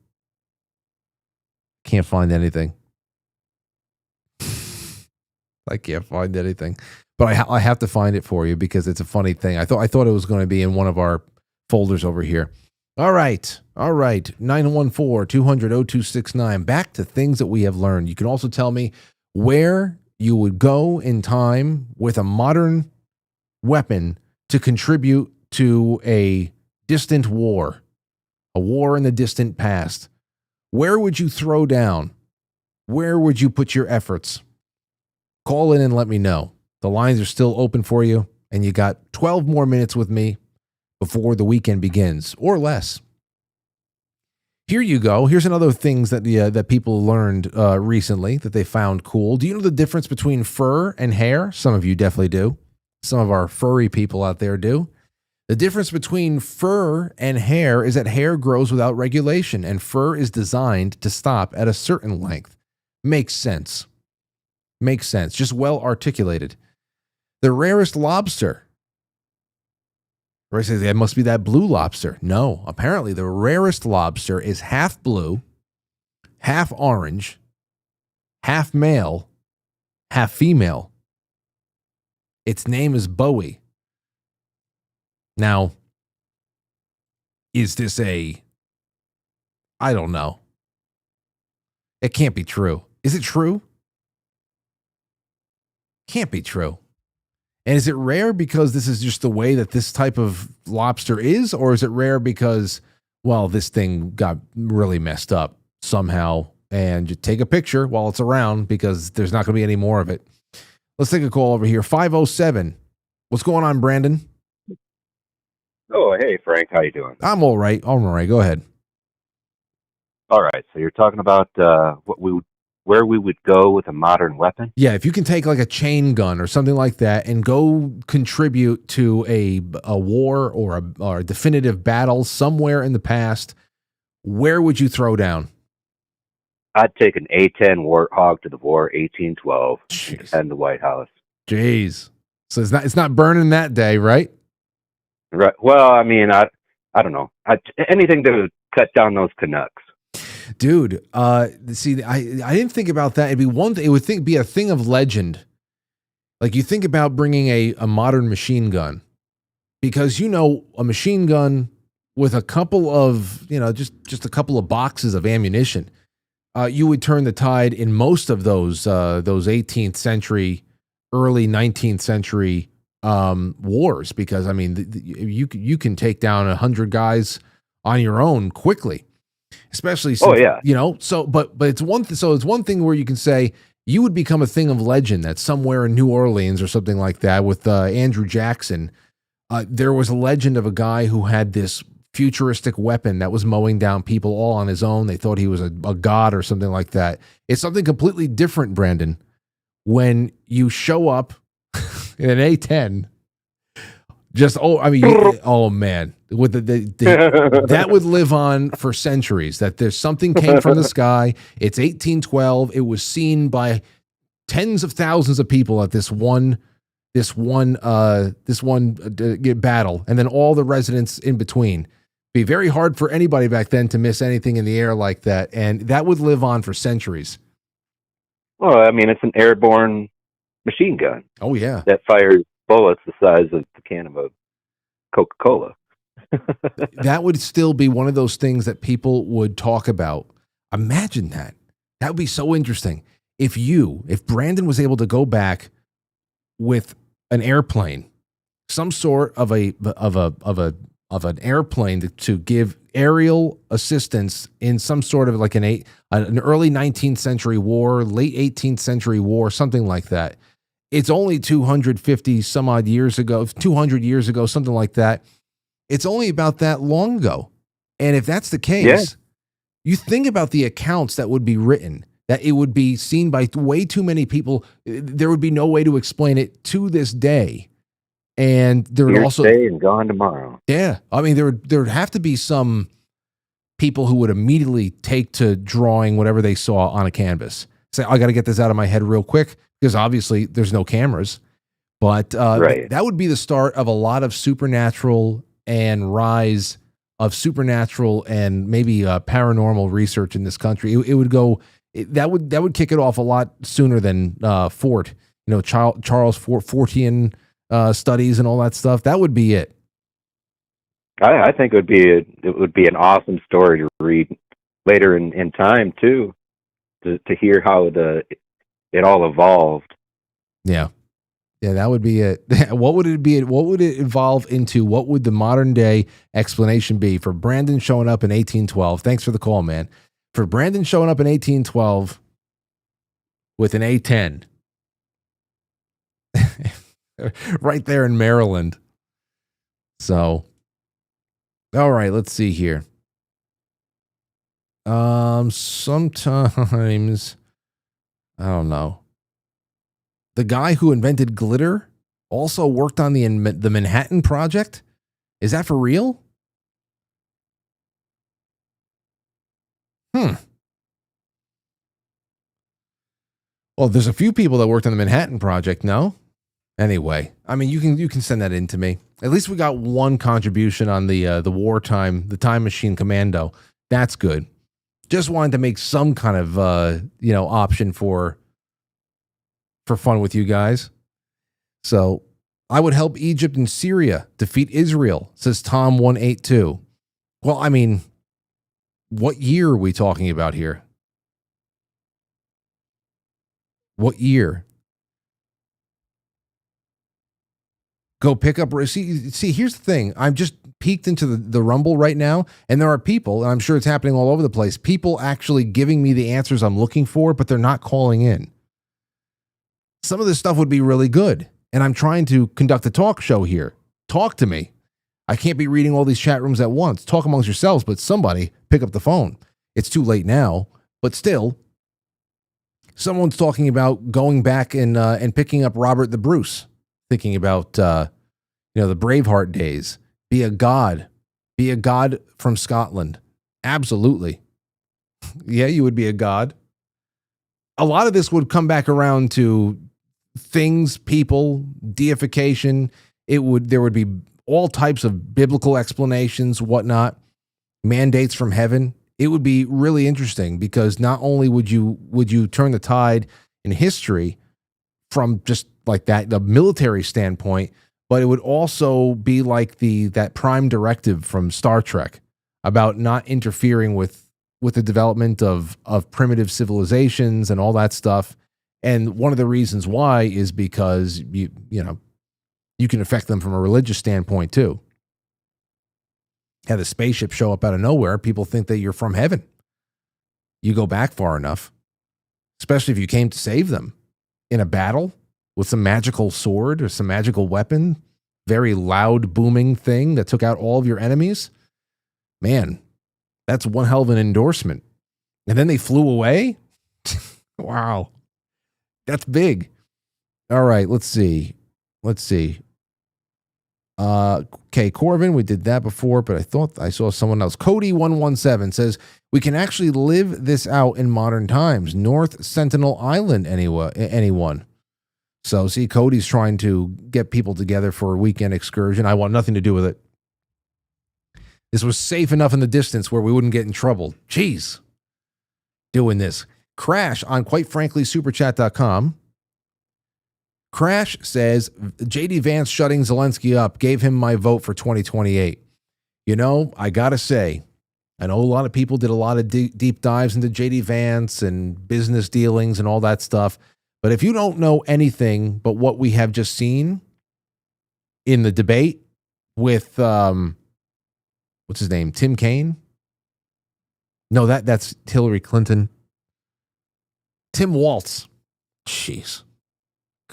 I can't find anything, but I have to find it for you because it's a funny thing. I thought it was going to be in one of our folders over here. All right. 914-200-0269. Back to things that we have learned. You can also tell me where you would go in time with a modern weapon to contribute to a distant war, a war in the distant past. Where would you throw down? Where would you put your efforts? Call in and let me know. The lines are still open for you, and you got 12 more minutes with me before the weekend begins, or less. Here you go. Here's another things that that people learned recently that they found cool. Do you know the difference between fur and hair? Some of you definitely do. Some of our furry people out there do. The difference between fur and hair is that hair grows without regulation, and fur is designed to stop at a certain length. Makes sense. Makes sense. Just well articulated. The rarest lobster. Everybody says that must be that blue lobster. No, apparently the rarest lobster is half blue, half orange, half male, half female. Its name is Bowie. Now, is this I don't know. It can't be true. Is it true? Can't be true. And is it rare because this is just the way that this type of lobster is? Or is it rare because, well, this thing got really messed up somehow and you take a picture while it's around because there's not going to be any more of it? Let's take a call over here. 507. What's going on, Brandon? Oh, hey, Frank. How you doing? I'm all right. Go ahead. All right. So you're talking about where we would go with a modern weapon? Yeah, if you can take like a chain gun or something like that and go contribute to a war or a definitive battle somewhere in the past, where would you throw down? I'd take an A-10 Warthog to the war 1812 and defend the White House. Jeez. So it's not burning that day, right? Right. Well, I mean, I don't know. Anything that would cut down those Canucks. Dude, see, I didn't think about that. It'd be one thing. It would be a thing of legend. Like you think about bringing a modern machine gun because a machine gun with a couple of just a couple of boxes of ammunition, you would turn the tide in most of those 18th century, early 19th century wars, because I mean you can take down 100 guys on your own quickly, especially since, but it's one thing where you can say you would become a thing of legend that somewhere in New Orleans or something like that with Andrew Jackson, there was a legend of a guy who had this futuristic weapon that was mowing down people all on his own. They thought he was a god or something like that. It's something completely different, Brandon, when you show up in an A10. Oh man, with that would live on for centuries. That there's something came from the sky. It's 1812. It was seen by tens of thousands of people at this one battle, and then all the residents in between. Be very hard for anybody back then to miss anything in the air like that, and that would live on for centuries. Well, I mean, it's an airborne machine gun. Oh yeah, that fires bullets the size of the can of a Coca-Cola. That would still be one of those things that people would talk about. Imagine that. That would be so interesting. If Brandon was able to go back with an airplane, some sort of an airplane to give aerial assistance in some sort of like an early 19th century war, late 18th century war, something like that. It's only 250 some odd years ago, 200 years ago, something like that. It's only about that long ago. And if that's the case, you think about the accounts that would be written, that it would be seen by way too many people. There would be no way to explain it to this day. And there would also today and gone tomorrow. Yeah. I mean, there would have to be some people who would immediately take to drawing whatever they saw on a canvas. Say, I got to get this out of my head real quick, because obviously there's no cameras. But that would be the start of a lot of supernatural and rise of supernatural and maybe paranormal research in this country. It would go. That would kick it off a lot sooner than Fort. Charles Fortian studies and all that stuff. That would be it. I think it would be an awesome story to read later in time too, to hear how it all evolved. Yeah, that would be it. What would it be? What would it evolve into? What would the modern day explanation be for Brandon showing up in 1812? Thanks for the call, man. For Brandon showing up in 1812 with an A10. Right there in Maryland. So, all right, let's see here. Sometimes, I don't know. The guy who invented glitter also worked on the Manhattan Project. Is that for real? Well, there's a few people that worked on the Manhattan Project, no? Anyway, I mean, you can send that in to me. At least we got one contribution on the wartime, the Time Machine Commando. That's good. Just wanted to make some kind of option for fun with you guys. So I would help Egypt and Syria defeat Israel, says Tom 182. Well, I mean, what year are we talking about here? What year? Go pick up. See, here's the thing. I'm just peeked into the Rumble right now, and there are people, and I'm sure it's happening all over the place, people actually giving me the answers I'm looking for, but they're not calling in. Some of this stuff would be really good, and I'm trying to conduct a talk show here. Talk to me. I can't be reading all these chat rooms at once. Talk amongst yourselves, but somebody pick up the phone. It's too late now, but still, someone's talking about going back and picking up Robert the Bruce, thinking about the Braveheart days. Be a god from Scotland. Absolutely. Yeah, you would be a god. A lot of this would come back around to things, people, deification. There would be all types of biblical explanations, whatnot, mandates from heaven. It would be really interesting, because not only would you turn the tide in history from just like that, the military standpoint, but it would also be like that prime directive from Star Trek about not interfering with the development of primitive civilizations and all that stuff. And one of the reasons why is because you can affect them from a religious standpoint too. Have a spaceship show up out of nowhere, people think that you're from heaven. You go back far enough, especially if you came to save them in a battle with some magical sword or some magical weapon, very loud booming thing that took out all of your enemies. Man, that's one hell of an endorsement. And then they flew away? Wow. That's big. All right, let's see. Okay, Corbin, we did that before, but I thought I saw someone else. Cody117 says, we can actually live this out in modern times. North Sentinel Island, anyone? So, see, Cody's trying to get people together for a weekend excursion. I want nothing to do with it. This was safe enough in the distance where we wouldn't get in trouble. Jeez. Doing this. Crash on quitefranklysuperchat.com. Crash says, J.D. Vance shutting Zelenskyy up gave him my vote for 2028. You know, I got to say, I know a lot of people did a lot of deep dives into J.D. Vance and business dealings and all that stuff. But if you don't know anything but what we have just seen in the debate with, what's his name, Tim Kaine? No, that's Hillary Clinton. Tim Waltz. Jeez.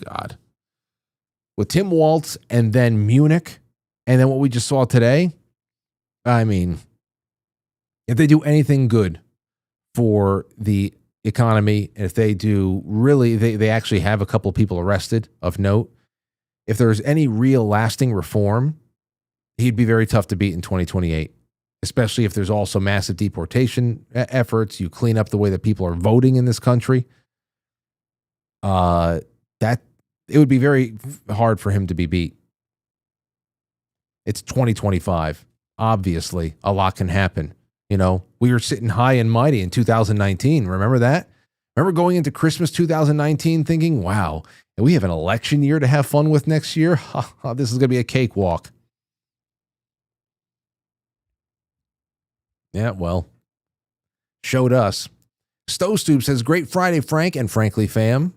God. With Tim Waltz and then Munich and then what we just saw today, I mean, if they do anything good for the economy, if they do really, they actually have a couple of people arrested of note. If there's any real lasting reform, he'd be very tough to beat in 2028, especially if there's also massive deportation efforts. You clean up the way that people are voting in this country. That it would be very hard for him to be beat. It's 2025. Obviously, a lot can happen. You know, we were sitting high and mighty in 2019. Remember that? Remember going into Christmas 2019 thinking, wow, and we have an election year to have fun with next year? This is going to be a cakewalk. Yeah, well, showed us. Stostoop says, great Friday, Frank and Frankly fam.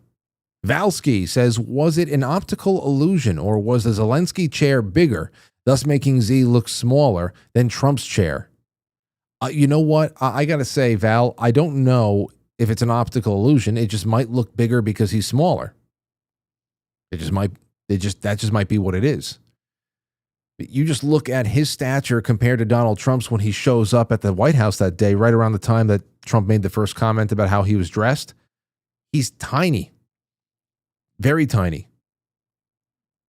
Valsky says, was it an optical illusion or was the Zelenskyy chair bigger, thus making Z look smaller than Trump's chair? You know what? I got to say, Val, I don't know if it's an optical illusion. It just might look bigger because he's smaller. That just might be what it is. You just look at his stature compared to Donald Trump's when he shows up at the White House that day, right around the time that Trump made the first comment about how he was dressed. He's tiny. Very tiny.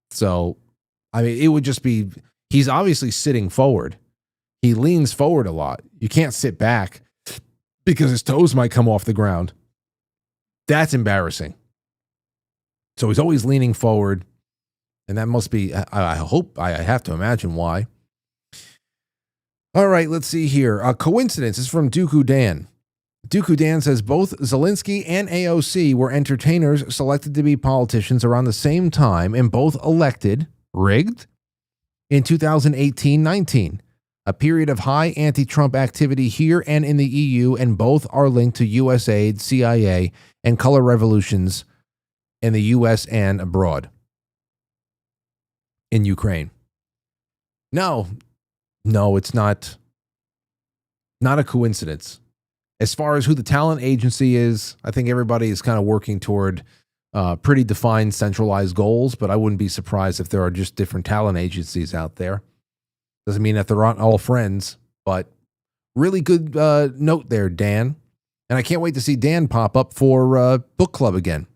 So, I mean, it would just be, he's obviously sitting forward. He leans forward a lot. You can't sit back because his toes might come off the ground. That's embarrassing. So he's always leaning forward. And that must be, I have to imagine why. All right, let's see here. A coincidence is from Dooku Dan. Dooku Dan says both Zelenskyy and AOC were entertainers selected to be politicians around the same time and both elected, rigged, in 2018-19. A period of high anti-Trump activity here and in the EU, and both are linked to U.S. aid, CIA, and color revolutions in the U.S. and abroad. In Ukraine. No, it's not a coincidence. As far as who the talent agency is, I think everybody is kind of working toward pretty defined centralized goals, but I wouldn't be surprised if there are just different talent agencies out there. Doesn't mean that they're not all friends, but really good note there, Dan. And I can't wait to see Dan pop up for book club again.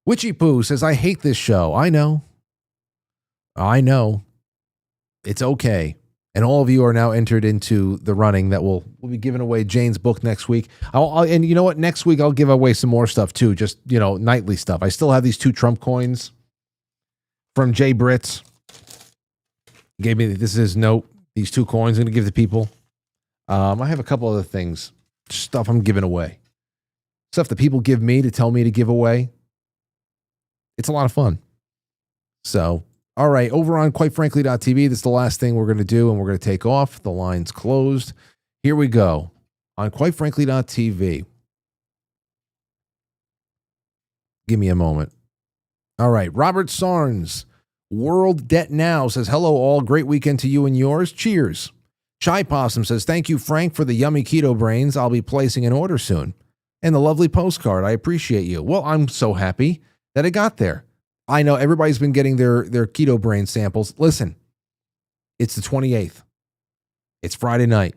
Witchy Poo says, I hate this show. I know. It's okay. And all of you are now entered into the running that we'll be giving away Jane's book next week. And you know what? Next week I'll give away some more stuff too. Just, nightly stuff. I still have these 2 Trump coins from Jay Britz. Gave me, this is his note. These 2 coins I'm going to give to people. I have a couple other things. Stuff I'm giving away. Stuff that people give me to tell me to give away. It's a lot of fun. So, all right, over on quitefrankly.tv, this is the last thing we're going to do, and we're going to take off. The line's closed. Here we go. On quitefrankly.tv. Give me a moment. All right, Robert Sarnes, World Debt Now, says, hello all, great weekend to you and yours. Cheers. Chai Possum says, thank you, Frank, for the yummy keto brains. I'll be placing an order soon. And the lovely postcard. I appreciate you. Well, I'm so happy that it got there. I know everybody's been getting their keto brain samples. Listen, it's the 28th. It's Friday night.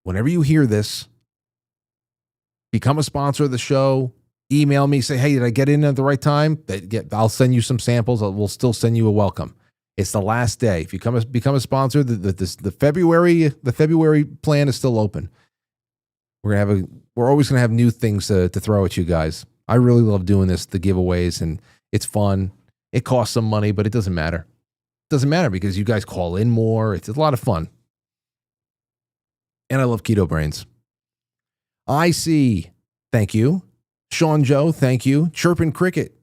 Whenever you hear this, become a sponsor of the show. Email me, say, hey, did I get in at the right time? I'll send you some samples. We'll still send you a welcome. It's the last day. If you become a sponsor, the February plan is still open. We're always gonna have new things to throw at you guys. I really love doing this, the giveaways, and it's fun. It costs some money, but it doesn't matter. It doesn't matter because you guys call in more. It's a lot of fun. And I love Keto Brains. I see. Thank you. Sean Joe, thank you. Chirpin Cricket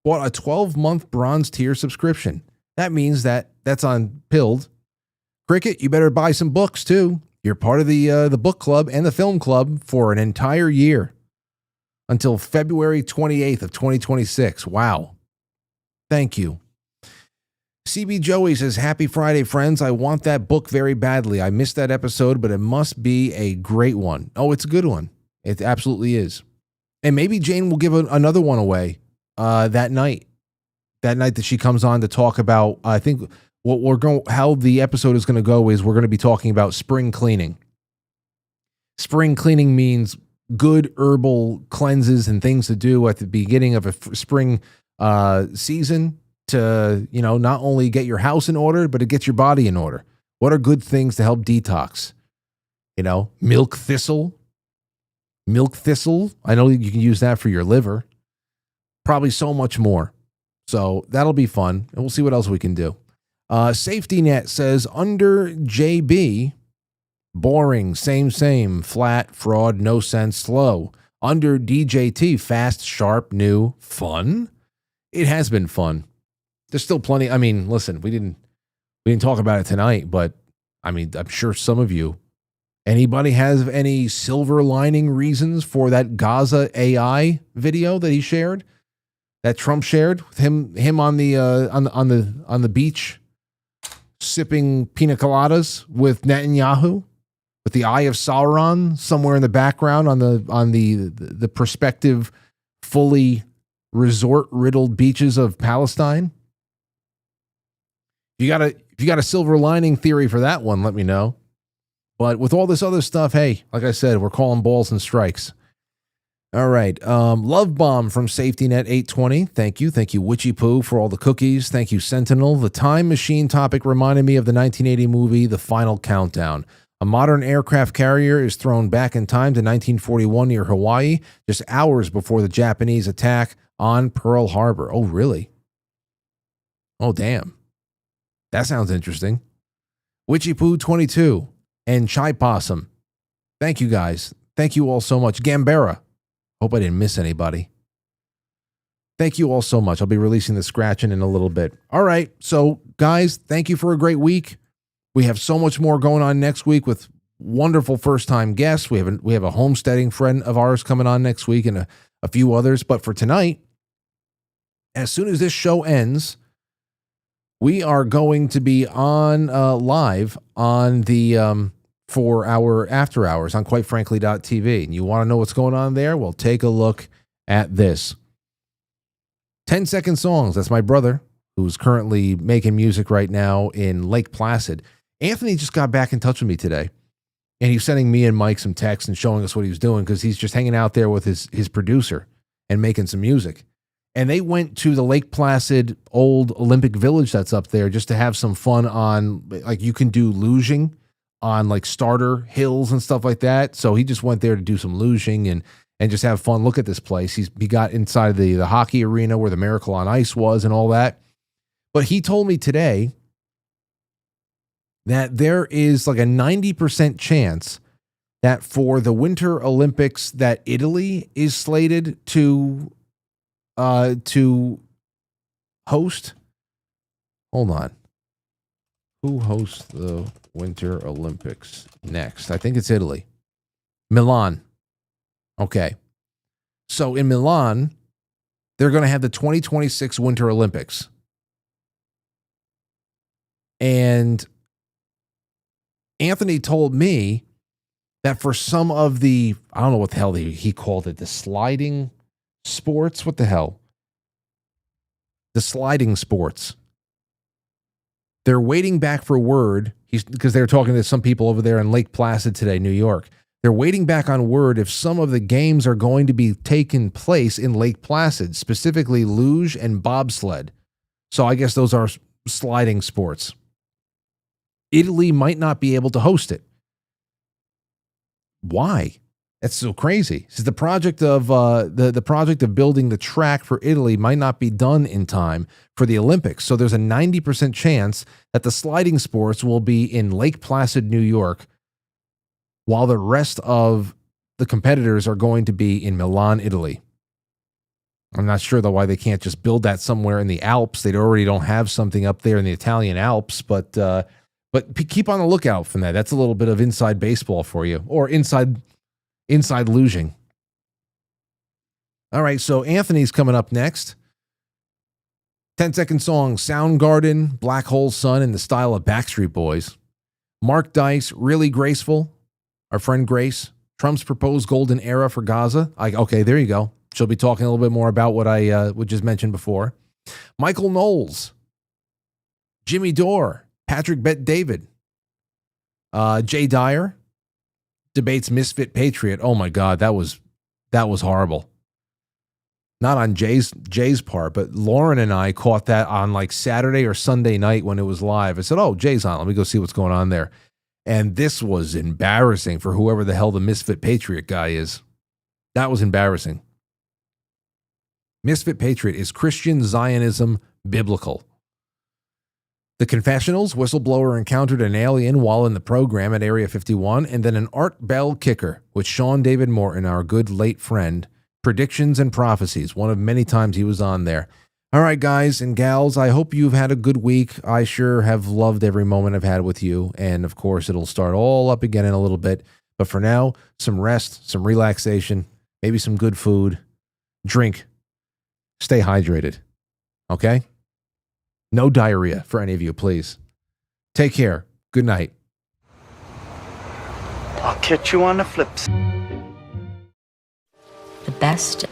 bought a 12-month bronze tier subscription. That means that's on Pilled. Cricket, you better buy some books too. You're part of the book club and the film club for an entire year until February 28th of 2026. Wow. Thank you. CB Joey says, happy Friday, friends. I want that book very badly. I missed that episode, but it must be a great one. Oh, it's a good one. It absolutely is. And maybe Jane will give another one away that night. That night that she comes on to talk about, I think how the episode is going to go is we're going to be talking about spring cleaning. Spring cleaning means good herbal cleanses and things to do at the beginning of a spring season to, not only get your house in order, but to get your body in order. What are good things to help detox? Milk thistle. Milk thistle. I know you can use that for your liver. Probably so much more. So that'll be fun. And we'll see what else we can do. Safety Net says, under JB, boring, same, flat, fraud, no sense, slow. Under DJT, fast, sharp, new, fun. It has been fun. There's still plenty. I mean, listen, we didn't talk about it tonight, but I mean, I'm sure some of you, anybody has any silver lining reasons for that Gaza AI video that he shared, that Trump shared with him on the beach sipping pina coladas with Netanyahu, with the Eye of Sauron somewhere in the background on the prospective fully resort riddled beaches of Palestine. If you got a silver lining theory for that one, let me know. But with all this other stuff, hey, like I said, we're calling balls and strikes. All right. Love Bomb from Safety Net 820. Thank you. Thank you, Witchy Poo, for all the cookies. Thank you, Sentinel. The time machine topic reminded me of the 1980 movie, The Final Countdown. A modern aircraft carrier is thrown back in time to 1941 near Hawaii, just hours before the Japanese attack on Pearl Harbor. Oh, really? Oh, damn. That sounds interesting. Witchy Poo 22 and Chai Possum. Thank you, guys. Thank you all so much. Gambera. Hope I didn't miss anybody. Thank you all so much. I'll be releasing the scratching in a little bit. All right. So, guys, thank you for a great week. We have so much more going on next week with wonderful first-time guests. We have a homesteading friend of ours coming on next week and a few others. But for tonight, as soon as this show ends, we are going to be on live on the for our after hours on quitefrankly.tv. And you want to know what's going on there? Well, take a look at this. 10-second songs. That's my brother, who's currently making music right now in Lake Placid. Anthony just got back in touch with me today, and he's sending me and Mike some texts and showing us what he was doing because he's just hanging out there with his producer and making some music. And they went to the Lake Placid old Olympic Village that's up there just to have some fun on, like, you can do luging on like starter hills and stuff like that. So he just went there to do some luging and just have fun. Look at this place. He got inside the hockey arena where the Miracle on Ice was and all that. But he told me today that there is like a 90% chance that for the Winter Olympics that Italy is slated to host? Hold on. Who hosts the Winter Olympics next? I think it's Italy. Milan. Okay. So in Milan, they're going to have the 2026 Winter Olympics. And Anthony told me that for some of the, I don't know what the hell he called it, the sliding sports. What the hell? The sliding sports. They're waiting back for word, because they're talking to some people over there in Lake Placid today, New York. They're waiting back on word if some of the games are going to be taking place in Lake Placid, specifically luge and bobsled. So I guess those are sliding sports. Italy might not be able to host it. Why? That's so crazy. Says the project of the project of building the track for Italy might not be done in time for the Olympics. So there's a 90% chance that the sliding sports will be in Lake Placid, New York, while the rest of the competitors are going to be in Milan, Italy. I'm not sure, though, why they can't just build that somewhere in the Alps. They already don't have something up there in the Italian Alps, but keep on the lookout for that. That's a little bit of inside baseball for you, or inside luging. All right, so Anthony's coming up next. 10-second song, Soundgarden, Black Hole Sun in the style of Backstreet Boys. Mark Dice, Really Graceful. Our friend Grace. Trump's proposed golden era for Gaza. Okay, there you go. She'll be talking a little bit more about what I would just mentioned before. Michael Knowles. Jimmy Dore. Patrick Bet-David. Jay Dyer. Debates Misfit Patriot. Oh my God, that was horrible. Not on Jay's part, but Lauren and I caught that on like Saturday or Sunday night when it was live. I said, "Oh, Jay's on. Let me go see what's going on there." And this was embarrassing for whoever the hell the Misfit Patriot guy is. That was embarrassing. Misfit Patriot is Christian Zionism biblical. The Confessionals, whistleblower encountered an alien while in the program at Area 51, and then an Art Bell kicker with Sean David Morton, our good late friend. Predictions and Prophecies, one of many times he was on there. All right, guys and gals, I hope you've had a good week. I sure have loved every moment I've had with you, and of course, it'll start all up again in a little bit. But for now, some rest, some relaxation, maybe some good food, drink, stay hydrated, okay? No diarrhea for any of you, please. Take care. Good night. I'll catch you on the flip side. The best